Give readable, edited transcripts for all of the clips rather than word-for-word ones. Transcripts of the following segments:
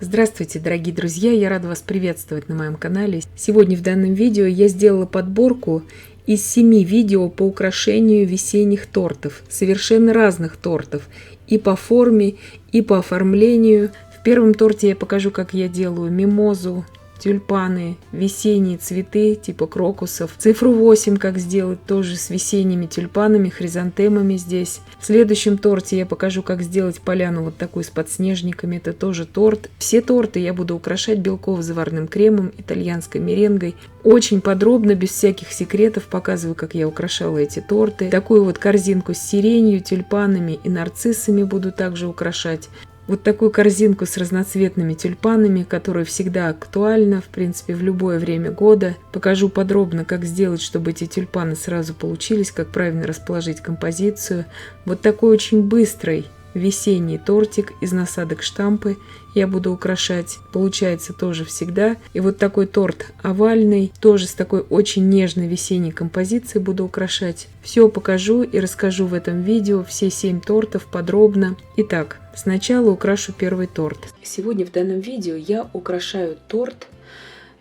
Здравствуйте, дорогие друзья! Я рада вас приветствовать на моем канале. Сегодня в данном видео я сделала подборку из 7 видео по украшению весенних тортов, совершенно разных тортов, и по форме, и по оформлению. В первом торте я покажу, как я делаю мимозу, тюльпаны, весенние цветы типа крокусов. Цифру 8 как сделать тоже с весенними тюльпанами, хризантемами здесь. В следующем торте я покажу, как сделать поляну вот такую с подснежниками. Это тоже торт. Все торты я буду украшать белково-заварным кремом, итальянской меренгой. Очень подробно, без всяких секретов, показываю, как я украшала эти торты. Такую вот корзинку с сиренью, тюльпанами и нарциссами буду также украшать. Вот такую корзинку с разноцветными тюльпанами, которая всегда актуальна, в принципе, в любое время года. Покажу подробно, как сделать, чтобы эти тюльпаны сразу получились, как правильно расположить композицию. Вот такой очень быстрый весенний тортик из насадок штампы я буду украшать. Получается тоже всегда. И вот такой торт овальный, тоже с такой очень нежной весенней композицией буду украшать. Все покажу и расскажу в этом видео, все 7 тортов подробно. Итак, сначала украшу первый торт. Сегодня в данном видео я украшаю торт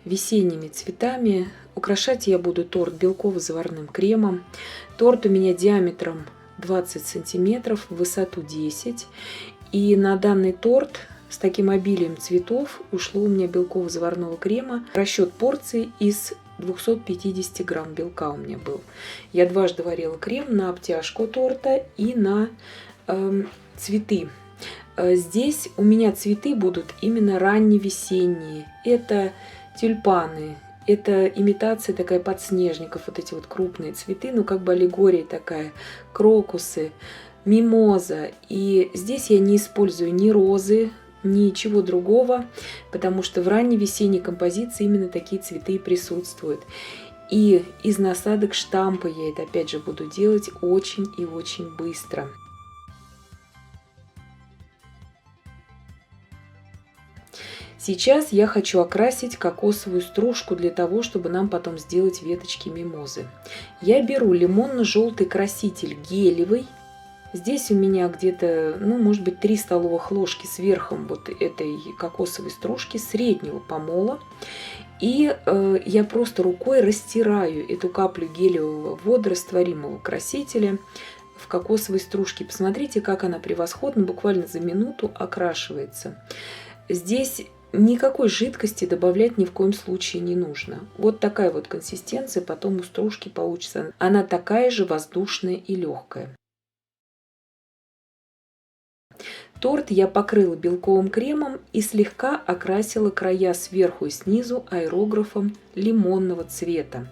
весенними цветами. Украшать я буду торт белково-заварным кремом. Торт у меня диаметром 20 сантиметров, в высоту 10. И на данный торт с таким обилием цветов ушло у меня белково-заварного крема. Расчет порции из 250 грамм белка у меня был. Я дважды варила крем на обтяжку торта и на цветы. Здесь у меня цветы будут именно ранневесенние. Это тюльпаны. Это имитация такая подснежников, вот эти вот крупные цветы, ну как бы аллегория такая, крокусы, мимоза. И здесь я не использую ни розы, ничего другого, потому что в ранней весенней композиции именно такие цветы и присутствуют. И из насадок штампа я это опять же буду делать очень и очень быстро. Сейчас я хочу окрасить кокосовую стружку для того, чтобы нам потом сделать веточки мимозы. Я беру лимонно-желтый краситель гелевый. Здесь у меня где-то, ну, может быть, 3 столовых ложки с верхом вот этой кокосовой стружки среднего помола. И я просто рукой растираю эту каплю гелевого водорастворимого красителя в кокосовой стружке. Посмотрите, как она превосходно, буквально за минуту окрашивается. Здесь никакой жидкости добавлять ни в коем случае не нужно. Вот такая вот консистенция потом у стружки получится. Она такая же воздушная и легкая. Торт я покрыла белковым кремом и слегка окрасила края сверху и снизу аэрографом лимонного цвета.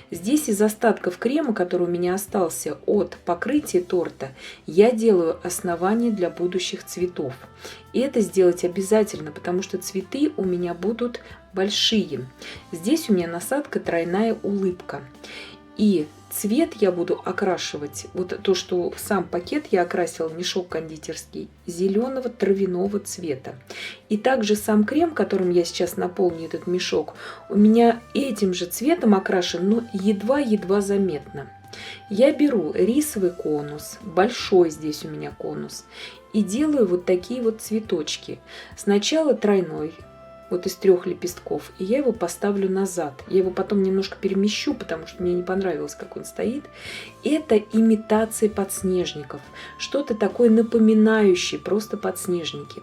Здесь из остатков крема, который у меня остался от покрытия торта, я делаю основание для будущих цветов. И это сделать обязательно, потому что цветы у меня будут большие. Здесь у меня насадка тройная улыбка. И цвет я буду окрашивать, вот то, что в сам пакет я окрасила, мешок кондитерский, зеленого травяного цвета. И также сам крем, которым я сейчас наполню этот мешок, у меня этим же цветом окрашен, но едва-едва заметно. Я беру рисовый конус, большой здесь у меня конус, и делаю вот такие вот цветочки. Сначала тройной, вот из 3 лепестков, и я его поставлю назад. Я его потом немножко перемещу, потому что мне не понравилось, как он стоит. Это имитация подснежников, что-то такое напоминающее просто подснежники.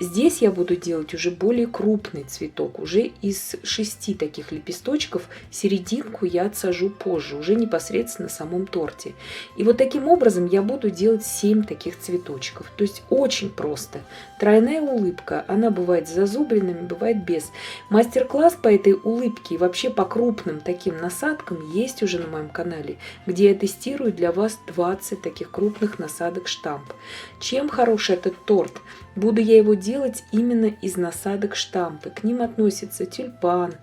Здесь я буду делать уже более крупный цветок, уже из 6 таких лепесточков. Серединку я отсажу позже, уже непосредственно на самом торте. И вот таким образом я буду делать 7 таких цветочков. То есть очень просто. Тройная улыбка, она бывает с зазубринами, бывает без. Мастер-класс по этой улыбке и вообще по крупным таким насадкам есть уже на моем канале, где я тестирую для вас 20 таких крупных насадок штамп. Чем хорош этот торт? Буду я его делать именно из насадок штампы. К ним относятся тюльпан,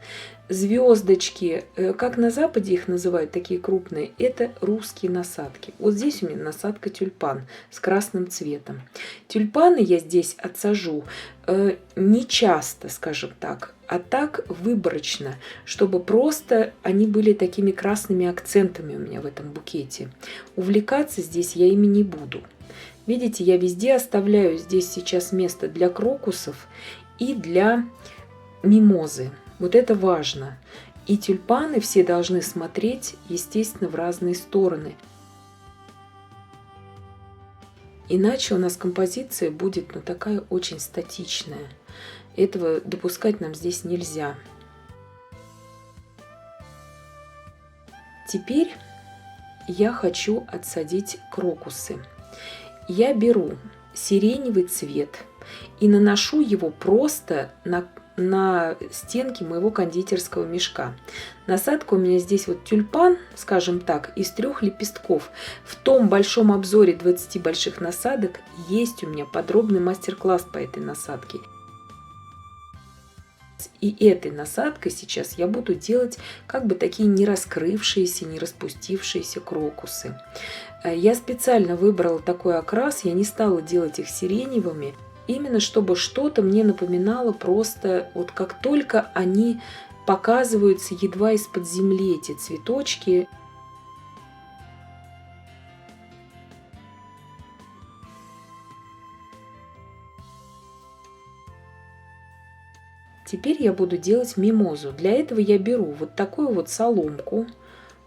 звездочки, как на Западе их называют, такие крупные, это русские насадки. Вот здесь у меня насадка тюльпан с красным цветом. Тюльпаны я здесь отсажу не часто, скажем так, а так выборочно, чтобы просто они были такими красными акцентами у меня в этом букете. Увлекаться здесь я ими не буду. Видите, я везде оставляю здесь сейчас место для крокусов и для мимозы. Вот это важно. И тюльпаны все должны смотреть, естественно, в разные стороны. Иначе у нас композиция будет, ну, такая очень статичная. Этого допускать нам здесь нельзя. Теперь я хочу отсадить крокусы. Я беру сиреневый цвет и наношу его просто на стенки моего кондитерского мешка. Насадка у меня здесь вот тюльпан, скажем так, из 3 лепестков. В том большом обзоре 20 больших насадок есть у меня подробный мастер-класс по этой насадке. И этой насадкой сейчас я буду делать как бы такие не раскрывшиеся, не распустившиеся крокусы. Я специально выбрала такой окрас, я не стала делать их сиреневыми, именно чтобы что-то мне напоминало просто, вот как только они показываются едва из-под земли, эти цветочки. Теперь я буду делать мимозу. Для этого я беру вот такую вот соломку.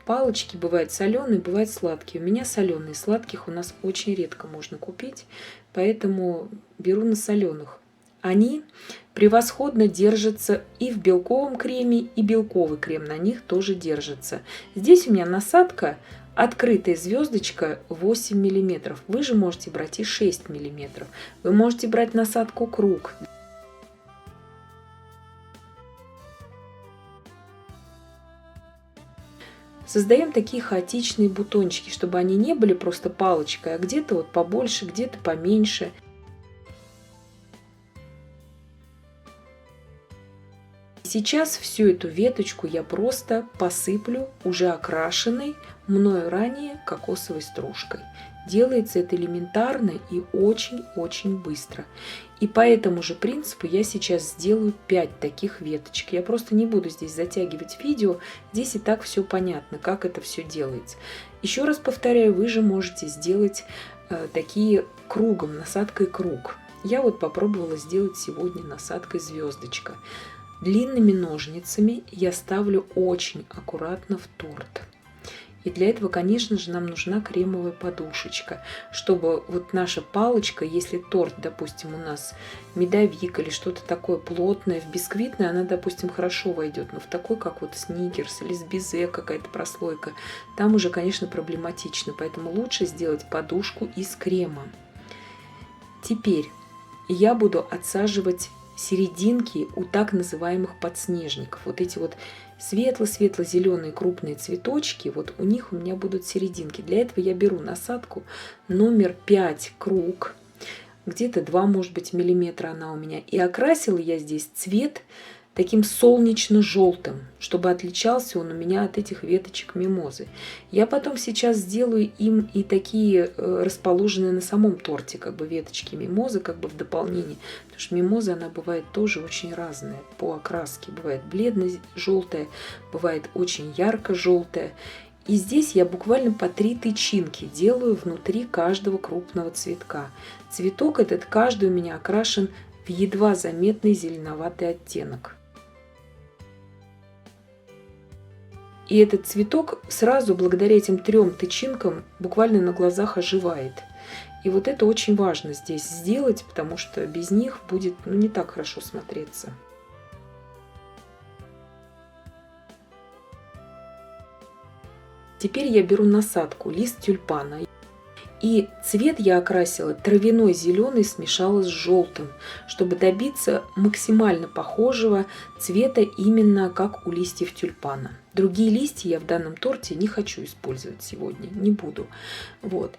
Палочки бывают соленые, бывают сладкие. У меня соленые, сладких у нас очень редко можно купить, поэтому беру на соленых. Они превосходно держатся и в белковом креме, и белковый крем на них тоже держится. Здесь у меня насадка открытая звездочка 8 мм. Вы же можете брать и 6 мм. Вы можете брать насадку круг. Создаем такие хаотичные бутончики, чтобы они не были просто палочкой, а где-то вот побольше, где-то поменьше. Сейчас всю эту веточку я просто посыплю уже окрашенной мною ранее кокосовой стружкой. Делается это элементарно и очень-очень быстро. И по этому же принципу я сейчас сделаю 5 таких веточек. Я просто не буду здесь затягивать видео, здесь и так все понятно, как это все делается. Еще раз повторяю, вы же можете сделать такие кругом, насадкой круг. Я вот попробовала сделать сегодня насадкой звездочка. Длинными ножницами я ставлю очень аккуратно в торт. И для этого, конечно же, нам нужна кремовая подушечка, чтобы вот наша палочка, если торт, допустим, у нас медовик или что-то такое плотное, в бисквитное, она, допустим, хорошо войдет, но в такой, как вот сникерс или с безе какая-то прослойка, там уже, конечно, проблематично, поэтому лучше сделать подушку из крема. Теперь я буду отсаживать серединки у так называемых подснежников. Вот эти вот светло-светло-зеленые крупные цветочки, вот у них у меня будут серединки. Для этого я беру насадку номер 5 круг, где-то 2, может быть, миллиметра она у меня. И окрасила я здесь цвет таким солнечно-желтым, чтобы отличался он у меня от этих веточек мимозы. Я потом сейчас сделаю им и такие расположенные на самом торте, как бы веточки мимозы, как бы в дополнение. Потому что мимоза, она бывает тоже очень разная по окраске. Бывает бледно-желтая, бывает очень ярко-желтая. И здесь я буквально по 3 тычинки делаю внутри каждого крупного цветка. Цветок этот каждый у меня окрашен в едва заметный зеленоватый оттенок. И этот цветок сразу благодаря этим 3 тычинкам буквально на глазах оживает. И вот это очень важно здесь сделать, потому что без них будет, ну, не так хорошо смотреться. Теперь я беру насадку, лист тюльпана. И цвет я окрасила травяной зеленый, смешала с желтым, чтобы добиться максимально похожего цвета именно как у листьев тюльпана. Другие листья я в данном торте не хочу использовать сегодня, не буду. Вот.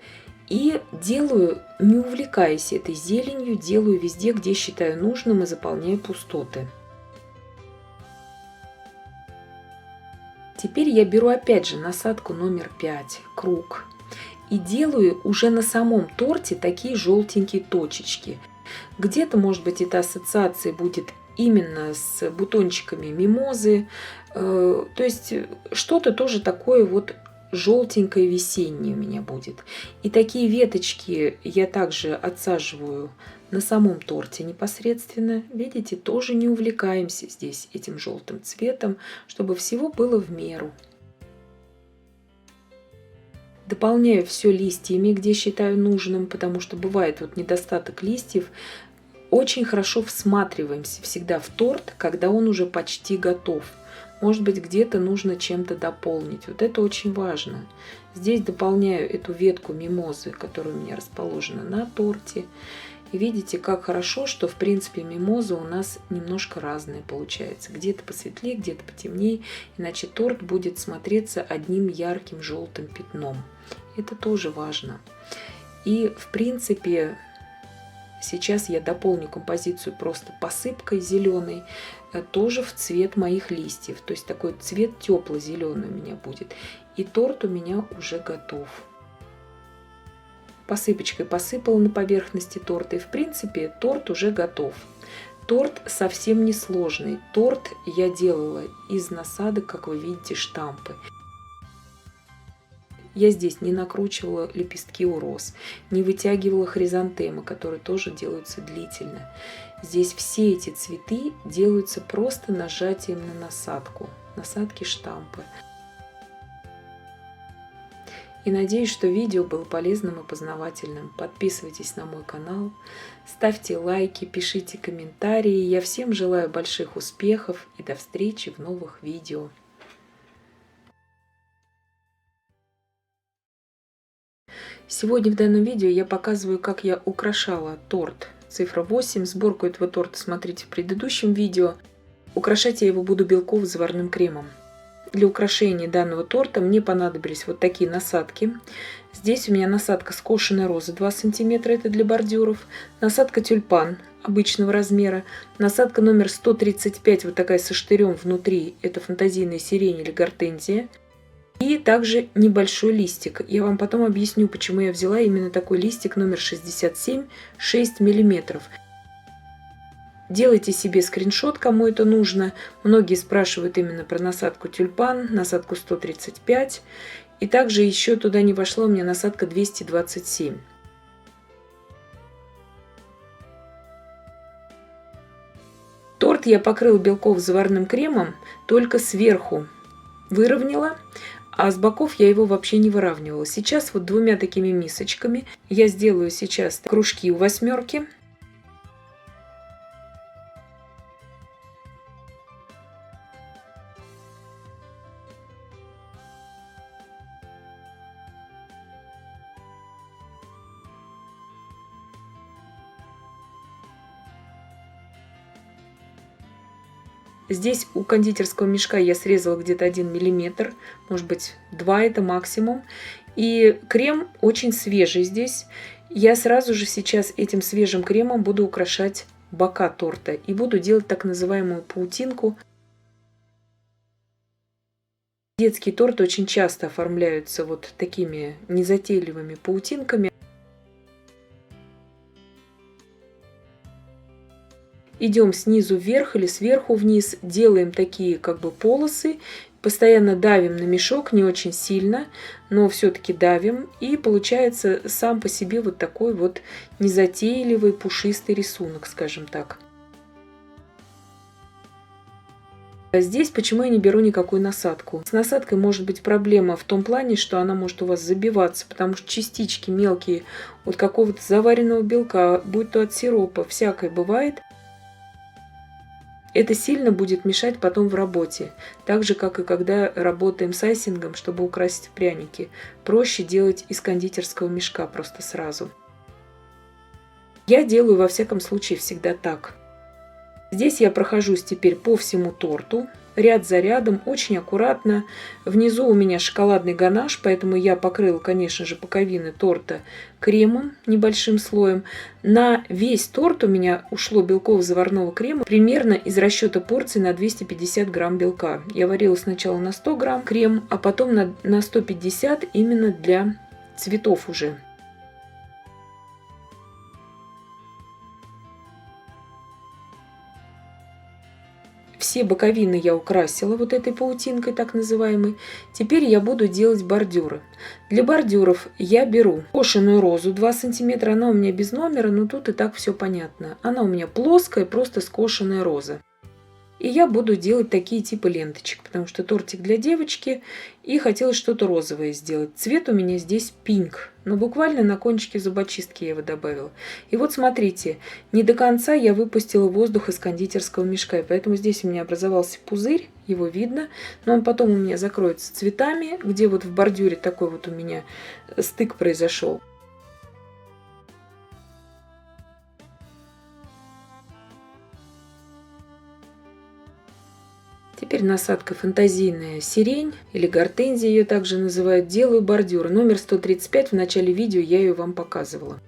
И делаю, не увлекаясь этой зеленью, делаю везде, где считаю нужным, и заполняю пустоты. Теперь я беру опять же насадку номер 5, круг. И делаю уже на самом торте такие желтенькие точечки. Где-то, может быть, эта ассоциация будет именно с бутончиками мимозы. То есть что-то тоже такое вот желтенькое весеннее у меня будет. И такие веточки я также отсаживаю на самом торте непосредственно. Видите, тоже не увлекаемся здесь этим желтым цветом, чтобы всего было в меру. Дополняю все листьями, где считаю нужным, потому что бывает вот недостаток листьев. Очень хорошо всматриваемся всегда в торт, когда он уже почти готов. Может быть, где-то нужно чем-то дополнить. Вот это очень важно. Здесь дополняю эту ветку мимозы, которая у меня расположена на торте. И видите, как хорошо, что в принципе мимоза у нас немножко разная получается. Где-то посветлее, где-то потемнее. Иначе торт будет смотреться одним ярким желтым пятном. Это тоже важно. И в принципе сейчас я дополню композицию просто посыпкой зеленой, тоже в цвет моих листьев. То есть такой цвет тепло-зеленый у меня будет. И торт у меня уже готов. Посыпочкой посыпала на поверхности торта. И в принципе торт уже готов. Торт совсем не сложный. Торт я делала из насадок, как вы видите, штампы. Я здесь не накручивала лепестки у роз, не вытягивала хризантемы, которые тоже делаются длительно. Здесь все эти цветы делаются просто нажатием на насадку, насадки штампы. И надеюсь, что видео было полезным и познавательным. Подписывайтесь на мой канал, ставьте лайки, пишите комментарии. Я всем желаю больших успехов и до встречи в новых видео. Сегодня в данном видео я показываю, как я украшала торт цифра 8. Сборку этого торта смотрите в предыдущем видео. Украшать я его буду белково-заварным кремом. Для украшения данного торта мне понадобились вот такие насадки. Здесь у меня насадка скошенной розы 2 см, это для бордюров. Насадка тюльпан обычного размера. Насадка номер 135, вот такая со штырем внутри, это фантазийная сирень или гортензия. И также небольшой листик. Я вам потом объясню, почему я взяла именно такой листик номер 67, 6 мм. Делайте себе скриншот, кому это нужно. Многие спрашивают именно про насадку тюльпан, насадку 135. И также еще туда не вошла у меня насадка 227. Торт я покрыла белково-заварным кремом, только сверху выровняла. А с боков я его вообще не выравнивала. Сейчас вот двумя такими мисочками я сделаю сейчас кружки у восьмерки. Здесь у кондитерского мешка я срезала где-то 1 мм, может быть 2 это максимум. И крем очень свежий здесь. Я сразу же сейчас этим свежим кремом буду украшать бока торта. И буду делать так называемую паутинку. Детские торты очень часто оформляются вот такими незатейливыми паутинками. Идем снизу вверх или сверху вниз, делаем такие как бы полосы, постоянно давим на мешок, не очень сильно, но все-таки давим, и получается сам по себе вот такой вот незатейливый пушистый рисунок, скажем так. Здесь почему я не беру никакую насадку? С насадкой может быть проблема в том плане, что она может у вас забиваться, потому что частички мелкие от какого-то заваренного белка, будь то от сиропа, всякое бывает. Это сильно будет мешать потом в работе. Так же, как и когда работаем с айсингом, чтобы украсить пряники. Проще делать из кондитерского мешка просто сразу. Я делаю во всяком случае всегда так. Здесь я прохожусь теперь по всему торту, ряд за рядом, очень аккуратно. Внизу у меня шоколадный ганаш, поэтому я покрыла, конечно же, боковины торта кремом, небольшим слоем. На весь торт у меня ушло белково-заварного крема примерно из расчета порции на 250 грамм белка. Я варила сначала на 100 грамм крем, а потом на 150 именно для цветов уже. Все боковины я украсила вот этой паутинкой так называемой. Теперь я буду делать бордюры. Для бордюров я беру скошенную розу 2 см. Она у меня без номера, но тут и так все понятно. Она у меня плоская, просто скошенная роза. И я буду делать такие типы ленточек, потому что тортик для девочки, и хотелось что-то розовое сделать. Цвет у меня здесь пинк, но буквально на кончике зубочистки я его добавила. И вот смотрите, не до конца я выпустила воздух из кондитерского мешка, и поэтому здесь у меня образовался пузырь, его видно, но он потом у меня закроется цветами, где вот в бордюре такой вот у меня стык произошел. Теперь насадка фантазийная сирень или гортензия ее также называют. Делаю бордюр. Номер 135, в начале видео я ее вам показывала.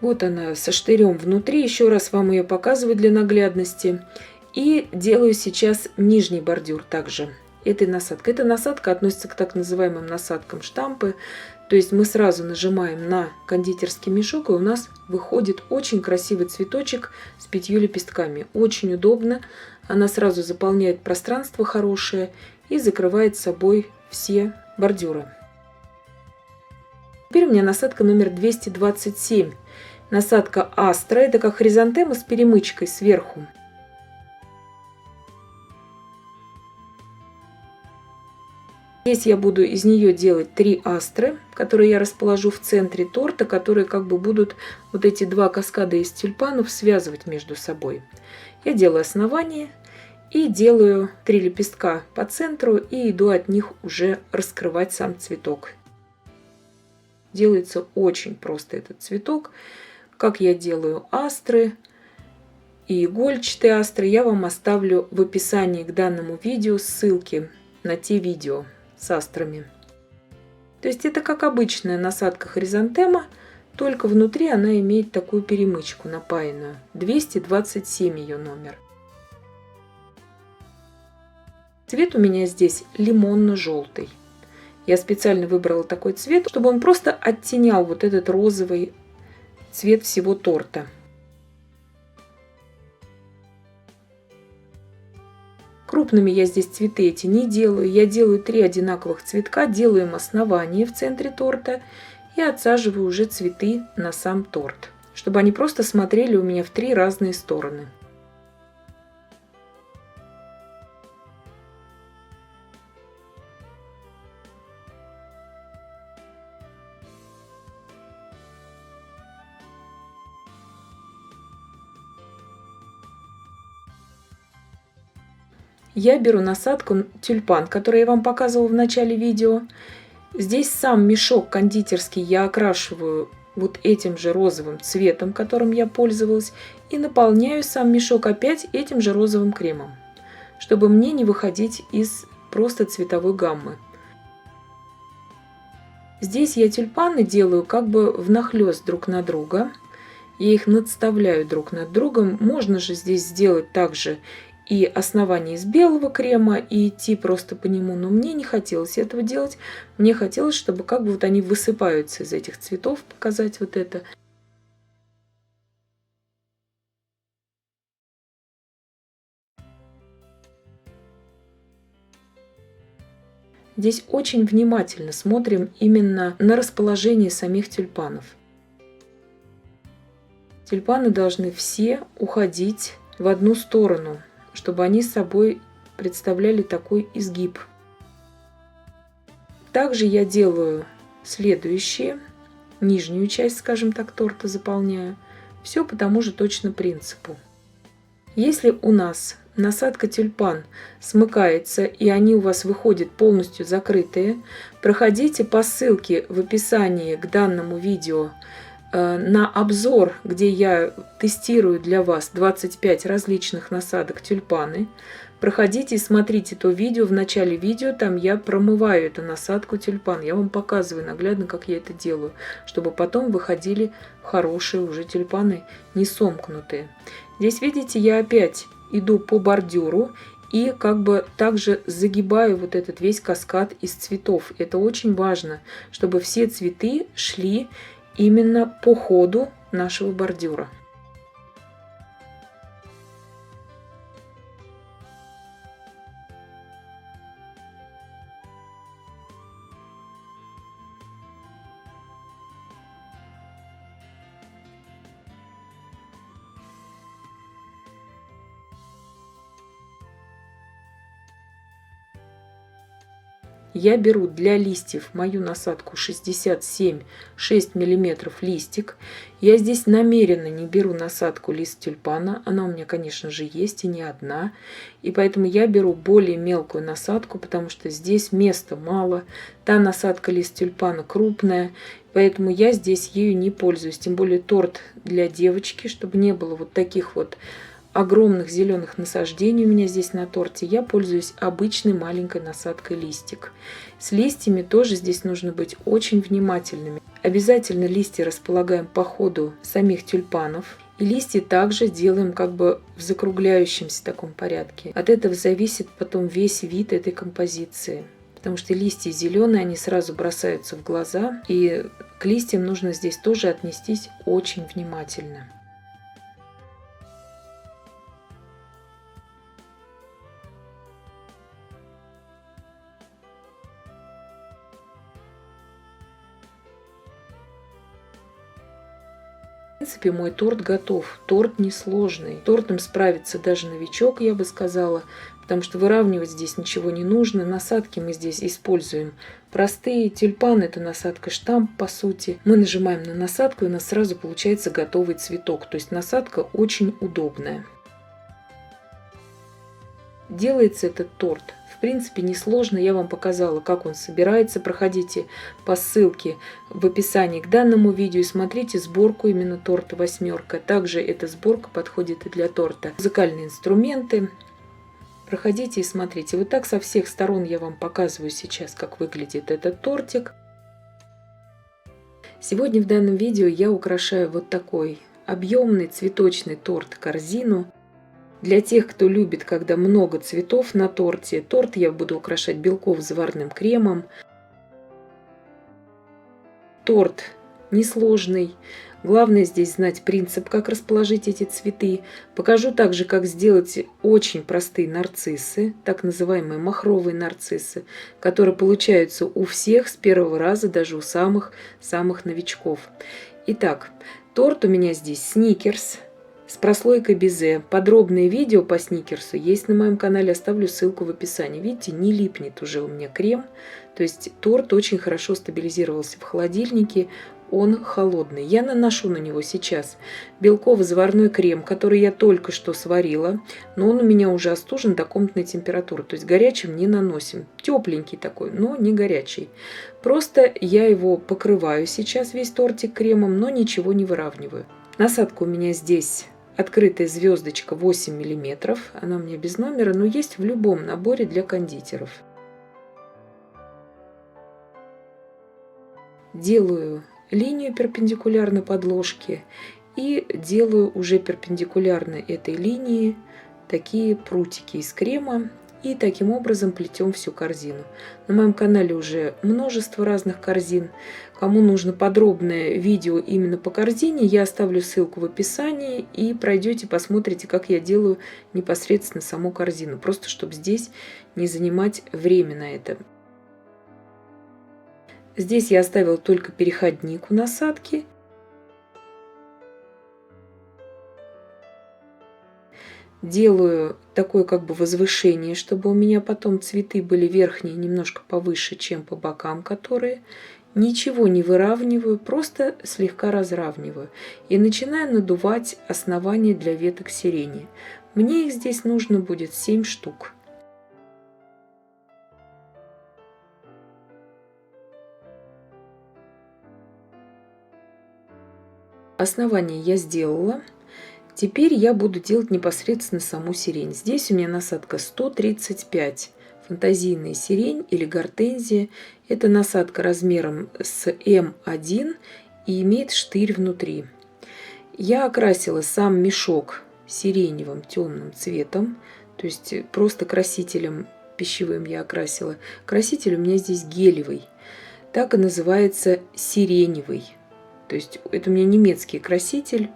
Вот она со штырем внутри. Еще раз вам ее показываю для наглядности. И делаю сейчас нижний бордюр также этой насадкой. Эта насадка относится к так называемым насадкам штампы. То есть мы сразу нажимаем на кондитерский мешок, и у нас выходит очень красивый цветочек с 5 лепестками. Очень удобно. Она сразу заполняет пространство хорошее и закрывает собой все бордюры. Теперь у меня насадка номер 227. Насадка астра. Это как хризантема с перемычкой сверху. Здесь я буду из нее делать 3 астры, которые я расположу в центре торта, которые как бы будут вот эти 2 каскада из тюльпанов связывать между собой. Я делаю основание и делаю 3 лепестка по центру и иду от них уже раскрывать сам цветок. Делается очень просто этот цветок. Как я делаю астры и игольчатые астры, я вам оставлю в описании к данному видео ссылки на те видео с астрами. То есть это как обычная насадка хризантема, только внутри она имеет такую перемычку напаянную. 227 ее номер. Цвет у меня здесь лимонно-желтый. Я специально выбрала такой цвет, чтобы он просто оттенял вот этот розовый цвет всего торта. Крупными я здесь цветы эти не делаю. Я делаю 3 одинаковых цветка, делаю им основание в центре торта и отсаживаю уже цветы на сам торт, чтобы они просто смотрели у меня в 3 разные стороны. Я беру насадку тюльпан, который я вам показывала в начале видео. Здесь сам мешок кондитерский я окрашиваю вот этим же розовым цветом, которым я пользовалась, и наполняю сам мешок опять этим же розовым кремом, чтобы мне не выходить из просто цветовой гаммы. Здесь я тюльпаны делаю как бы внахлёст друг на друга. Я их надставляю друг над другом. Можно же здесь сделать также и основание из белого крема, и идти просто по нему, но мне не хотелось этого делать. Мне хотелось, чтобы как бы вот они высыпаются из этих цветов, показать вот это. Здесь очень внимательно смотрим именно на расположение самих тюльпанов. Тюльпаны должны все уходить в одну сторону, чтобы они собой представляли такой изгиб. Также я делаю следующие, нижнюю часть, скажем так, торта заполняю. Все по тому же точно принципу. Если у нас насадка тюльпан смыкается и они у вас выходят полностью закрытые, проходите по ссылке в описании к данному видео на обзор, где я тестирую для вас 25 различных насадок тюльпаны. Проходите и смотрите то видео. В начале видео там я промываю эту насадку тюльпан. Я вам показываю наглядно, как я это делаю, чтобы потом выходили хорошие уже тюльпаны, не сомкнутые. Здесь, видите, я опять иду по бордюру и как бы также загибаю вот этот весь каскад из цветов. Это очень важно, чтобы все цветы шли именно по ходу нашего бордюра. Я беру для листьев мою насадку 67,6 мм листик. Я здесь намеренно не беру насадку лист тюльпана. Она у меня, конечно же, есть и не одна. И поэтому я беру более мелкую насадку, потому что здесь места мало. Та насадка лист тюльпана крупная, поэтому я здесь ею не пользуюсь. Тем более торт для девочки, чтобы не было вот таких вот огромных зеленых насаждений у меня здесь на торте, я пользуюсь обычной маленькой насадкой листик. С листьями тоже здесь нужно быть очень внимательными. Обязательно листья располагаем по ходу самих тюльпанов. И листья также делаем как бы в закругляющемся таком порядке. От этого зависит потом весь вид этой композиции. Потому что листья зеленые, они сразу бросаются в глаза. И к листьям нужно здесь тоже отнестись очень внимательно. В принципе, мой торт готов. Торт несложный. Тортом справится даже новичок, я бы сказала, потому что выравнивать здесь ничего не нужно. Насадки мы здесь используем простые. Тюльпан — это насадка штамп, по сути. Мы нажимаем на насадку, и у нас сразу получается готовый цветок. То есть насадка очень удобная. Делается этот торт в принципе несложно. Я вам показала, как он собирается. Проходите по ссылке в описании к данному видео и смотрите сборку именно торта «Восьмерка». Также эта сборка подходит и для торта. Музыкальные инструменты. Проходите и смотрите. Вот так со всех сторон я вам показываю сейчас, как выглядит этот тортик. Сегодня в данном видео я украшаю вот такой объемный цветочный торт-корзину. Для тех, кто любит, когда много цветов на торте, торт я буду украшать белково-заварным кремом. Торт несложный. Главное здесь знать принцип, как расположить эти цветы. Покажу также, как сделать очень простые нарциссы, так называемые махровые нарциссы, которые получаются у всех с первого раза, даже у самых новичков. Итак, торт у меня здесь сникерс с прослойкой безе. Подробное видео по сникерсу есть на моем канале, оставлю ссылку в описании. Видите, не липнет уже у меня крем, то есть торт очень хорошо стабилизировался в холодильнике, он холодный. Я наношу на него сейчас белково-заварной крем, который я только что сварила, но он у меня уже остужен до комнатной температуры, то есть горячим не наносим. Тепленький такой, но не горячий. Просто я его покрываю сейчас весь тортик кремом, но ничего не выравниваю. Насадка у меня здесь открытая звездочка 8 мм, она у меня без номера, но есть в любом наборе для кондитеров. Делаю линию перпендикулярно подложке и делаю уже перпендикулярно этой линии такие прутики из крема. И таким образом плетем всю корзину. На моем канале уже множество разных корзин. Кому нужно подробное видео именно по корзине, я оставлю ссылку в описании и пройдете, посмотрите, как я делаю непосредственно саму корзину. Просто чтобы здесь не занимать время на это. Здесь я оставила только переходник у насадки. Делаю такое как бы возвышение, чтобы у меня потом цветы были верхние немножко повыше, чем по бокам, которые. Ничего не выравниваю, просто слегка разравниваю. И начинаю надувать основание для веток сирени. Мне их здесь нужно будет 7 штук. Основание я сделала. Теперь я буду делать непосредственно саму сирень. Здесь у меня насадка 135. Фантазийная сирень или гортензия. Это насадка размером с М1 и имеет штырь внутри. Я окрасила сам мешок сиреневым темным цветом. То есть просто красителем пищевым я окрасила. Краситель у меня здесь гелевый. Так и называется сиреневый. То есть это у меня немецкий краситель,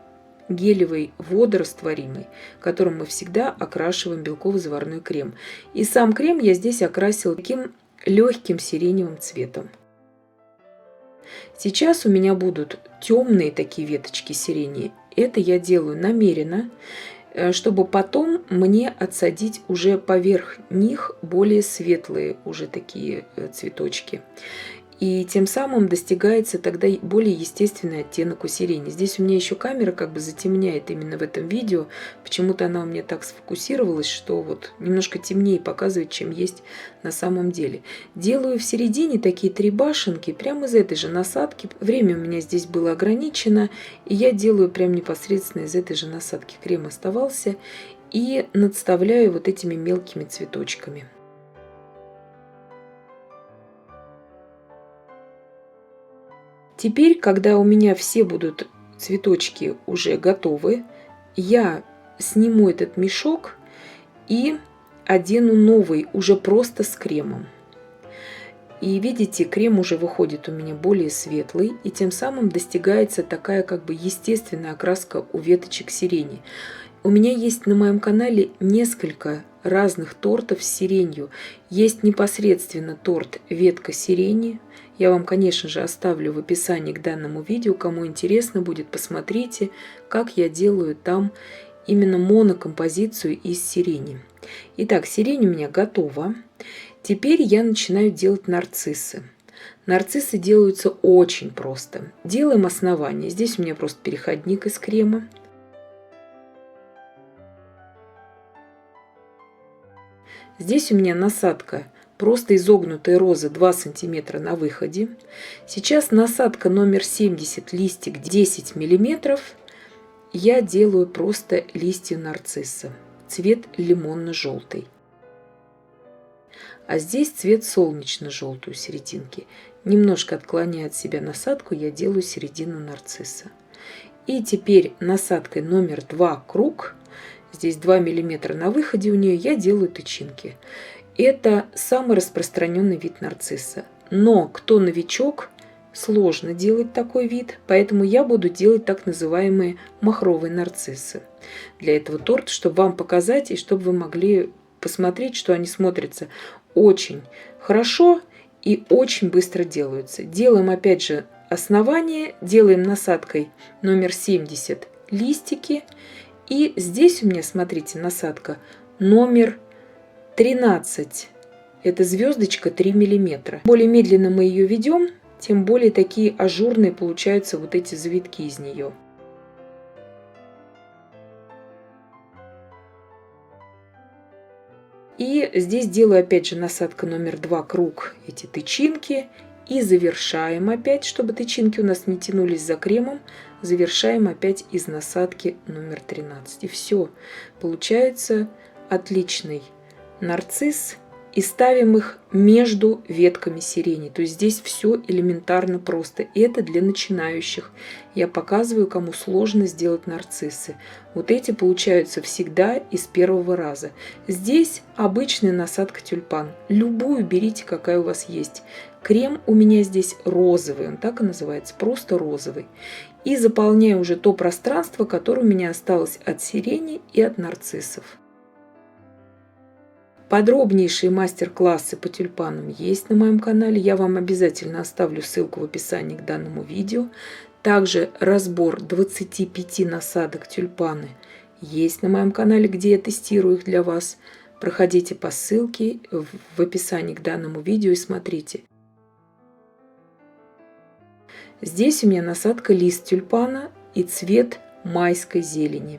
гелевый, водорастворимый, которым мы всегда окрашиваем белково-заварной крем. И сам крем я здесь окрасила таким легким сиреневым цветом. Сейчас у меня будут темные такие веточки сирени. Это я делаю намеренно, чтобы потом мне отсадить уже поверх них более светлые уже такие цветочки. И тем самым достигается тогда более естественный оттенок у сирени. Здесь у меня еще камера как бы затемняет именно в этом видео. Почему-то она у меня так сфокусировалась, что вот немножко темнее показывает, чем есть на самом деле. Делаю в середине такие 3 башенки прямо из этой же насадки. Время у меня здесь было ограничено, и я делаю прям непосредственно из этой же насадки. Крем оставался. И надставляю вот этими мелкими цветочками. Теперь, когда у меня все будут цветочки уже готовы, я сниму этот мешок и одену новый, уже просто с кремом. И видите, крем уже выходит у меня более светлый, и тем самым достигается такая как бы естественная окраска у веточек сирени. У меня есть на моем канале несколько разных тортов с сиренью. Есть непосредственно торт ветка сирени. Я вам, конечно же, оставлю в описании к данному видео. Кому интересно будет, посмотрите, как я делаю там именно монокомпозицию из сирени. Итак, сирень у меня готова. Теперь я начинаю делать нарциссы. Нарциссы делаются очень просто. Делаем основание. Здесь у меня просто переходник из крема. Здесь у меня насадка просто изогнутая роза 2 см на выходе. Сейчас насадка номер 70, листик 10 мм. Я делаю просто листья нарцисса. Цвет лимонно-желтый. А здесь цвет солнечно-желтый у серединки. Немножко отклоняя от себя насадку, я делаю середину нарцисса. И теперь насадкой номер 2 круг. Здесь 2 мм на выходе у нее, я делаю тычинки. Это самый распространенный вид нарцисса. Но кто новичок, сложно делать такой вид, поэтому я буду делать так называемые махровые нарциссы. Для этого торта, чтобы вам показать и чтобы вы могли посмотреть, что они смотрятся очень хорошо и очень быстро делаются. Делаем опять же основание, делаем насадкой номер 70 листики. И здесь у меня, смотрите, насадка номер 13. Это звездочка 3 мм. Более медленно мы ее ведем, тем более такие ажурные получаются вот эти завитки из нее. И здесь делаю опять же насадка номер 2 круг, эти тычинки. И завершаем опять, чтобы тычинки у нас не тянулись за кремом, завершаем опять из насадки номер 13. И все, получается отличный нарцисс. И ставим их между ветками сирени. То есть здесь все элементарно просто. И это для начинающих. Я показываю, кому сложно сделать нарциссы. Вот эти получаются всегда из первого раза. Здесь обычная насадка тюльпан. Любую берите, какая у вас есть. Крем у меня здесь розовый. Он так и называется. Просто розовый. И заполняю уже то пространство, которое у меня осталось от сирени и от нарциссов. Подробнейшие мастер-классы по тюльпанам есть на моем канале. Я вам обязательно оставлю ссылку в описании к данному видео. Также разбор 25 насадок тюльпаны есть на моем канале, где я тестирую их для вас. Проходите по ссылке в описании к данному видео и смотрите. Здесь у меня насадка лист тюльпана и цвет майской зелени.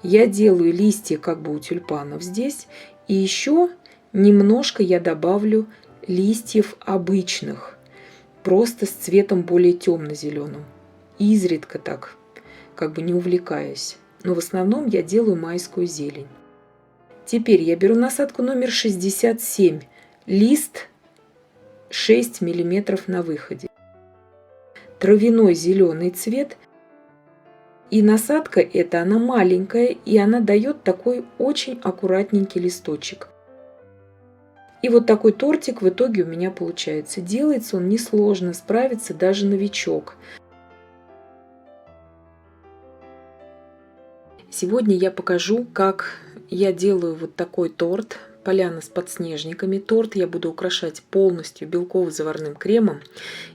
Я делаю листья как бы у тюльпанов здесь. И еще немножко я добавлю листьев обычных, просто с цветом более темно-зеленым. Изредка так, как бы не увлекаясь. Но в основном я делаю майскую зелень. Теперь я беру насадку номер 67, лист 6 мм на выходе. Травяной зеленый цвет. И насадка эта, она маленькая, и она дает такой очень аккуратненький листочек. И вот такой тортик в итоге у меня получается. Делается он несложно, справится даже новичок. Сегодня я покажу, как я делаю вот такой торт, поляна с подснежниками. Торт я буду украшать полностью белково-заварным кремом.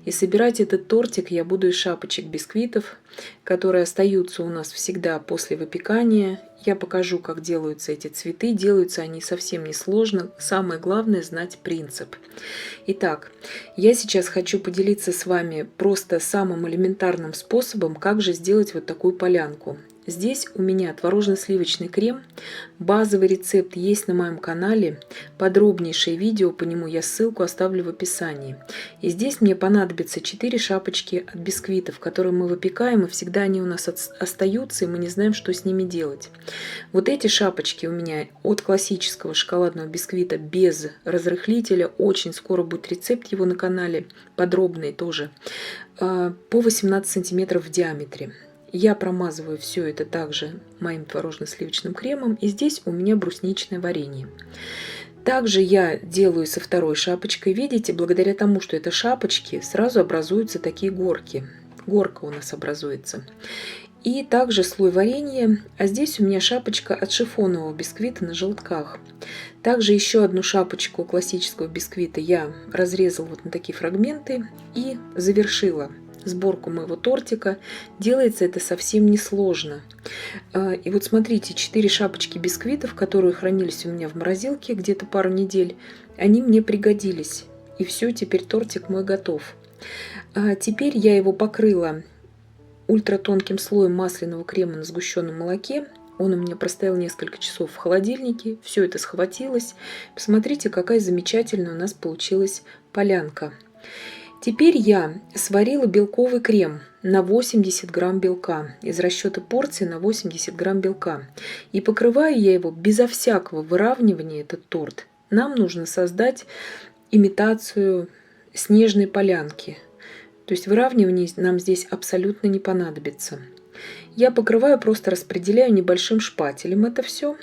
И собирать этот тортик я буду из шапочек бисквитов, которые остаются у нас всегда после выпекания. Я покажу, как делаются эти цветы. Делаются они совсем несложно. Самое главное знать принцип. Итак, я сейчас хочу поделиться с вами просто самым элементарным способом, как же сделать вот такую полянку. Здесь у меня творожно-сливочный крем. Базовый рецепт есть на моем канале. Подробнейшее видео по нему я ссылку оставлю в описании. И здесь мне понадобится 4 шапочки от бисквитов, которые мы выпекаем, и всегда они у нас остаются, и мы не знаем, что с ними делать. Вот эти шапочки у меня от классического шоколадного бисквита без разрыхлителя. Очень скоро будет рецепт его на канале, подробный тоже, по 18 сантиметров в диаметре. Я промазываю все это также моим творожно-сливочным кремом. И здесь у меня брусничное варенье. Также я делаю со второй шапочкой. Видите, благодаря тому, что это шапочки, сразу образуются такие горки. Горка у нас образуется. И также слой варенья. А здесь у меня шапочка от шифонового бисквита на желтках. Также еще одну шапочку классического бисквита я разрезала вот на такие фрагменты и завершила сборку моего тортика. Делается это совсем несложно. И вот смотрите, 4 шапочки бисквитов, которые хранились у меня в морозилке где-то пару недель, они мне пригодились. И все, теперь тортик мой готов. Теперь я его покрыла ультратонким слоем масляного крема на сгущенном молоке. Он у меня простоял несколько часов в холодильнике. Все это схватилось. Посмотрите, какая замечательная у нас получилась полянка. Теперь я сварила белковый крем на 80 грамм белка, из расчета порции на 80 грамм белка. И покрываю я его безо всякого выравнивания, этот торт. Нам нужно создать имитацию снежной полянки. То есть выравнивание нам здесь абсолютно не понадобится. Я покрываю, просто распределяю небольшим шпателем это все.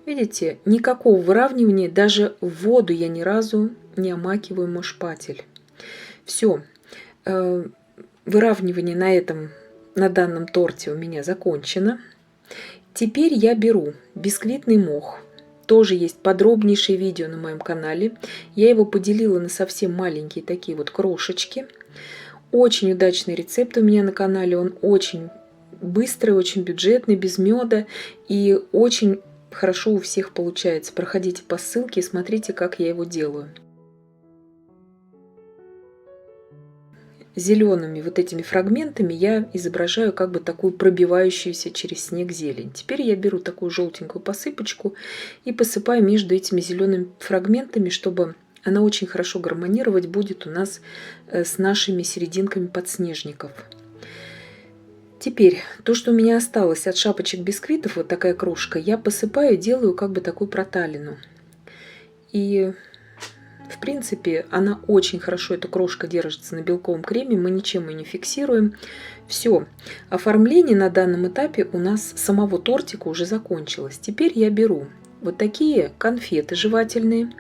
Видите, никакого выравнивания, даже в воду я ни разу не омакиваю мой шпатель. Все, выравнивание на данном торте у меня закончено. Теперь я беру бисквитный мох. Тоже есть подробнейшее видео на моем канале. Я его поделила на совсем маленькие такие вот крошечки. Очень удачный рецепт у меня на канале. Он очень быстрый, очень бюджетный, без меда. И очень хорошо у всех получается. Проходите по ссылке и смотрите, как я его делаю. Зелеными вот этими фрагментами я изображаю как бы такую пробивающуюся через снег зелень. Теперь я беру такую желтенькую посыпочку и посыпаю между этими зелеными фрагментами, чтобы она очень хорошо гармонировать будет у нас с нашими серединками подснежников. Теперь то, что у меня осталось от шапочек бисквитов, вот такая крошка, я посыпаю, делаю как бы такую проталину. И в принципе, она очень хорошо, эта крошка, держится на белковом креме, мы ничем ее не фиксируем. Все, оформление на данном этапе у нас самого тортика уже закончилось. Теперь я беру вот такие конфеты жевательные.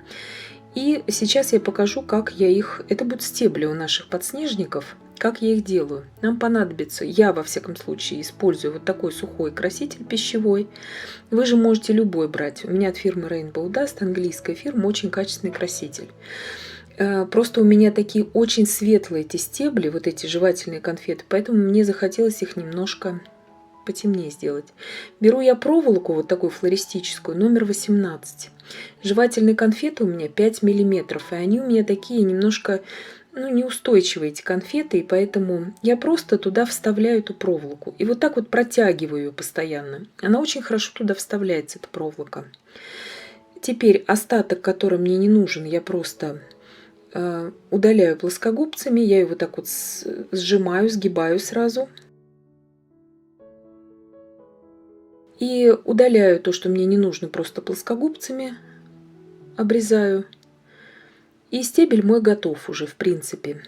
И сейчас я покажу, как я их... Это будут стебли у наших подснежников. Как я их делаю? Нам понадобится, я во всяком случае использую вот такой сухой краситель пищевой. Вы же можете любой брать. У меня от фирмы Rainbow Dust, английская фирма, очень качественный краситель. Просто у меня такие очень светлые эти стебли, вот эти жевательные конфеты, поэтому мне захотелось их немножко потемнее сделать. Беру я проволоку вот такую флористическую, номер 18. Жевательные конфеты у меня 5 миллиметров, и они у меня такие немножко... неустойчивые эти конфеты, и поэтому я просто туда вставляю эту проволоку. И вот так вот протягиваю ее постоянно. Она очень хорошо туда вставляется, эта проволока. Теперь остаток, который мне не нужен, я просто удаляю плоскогубцами. Я его так вот сжимаю, сгибаю сразу. И удаляю то, что мне не нужно, просто плоскогубцами обрезаю. И стебель мой готов уже, в принципе.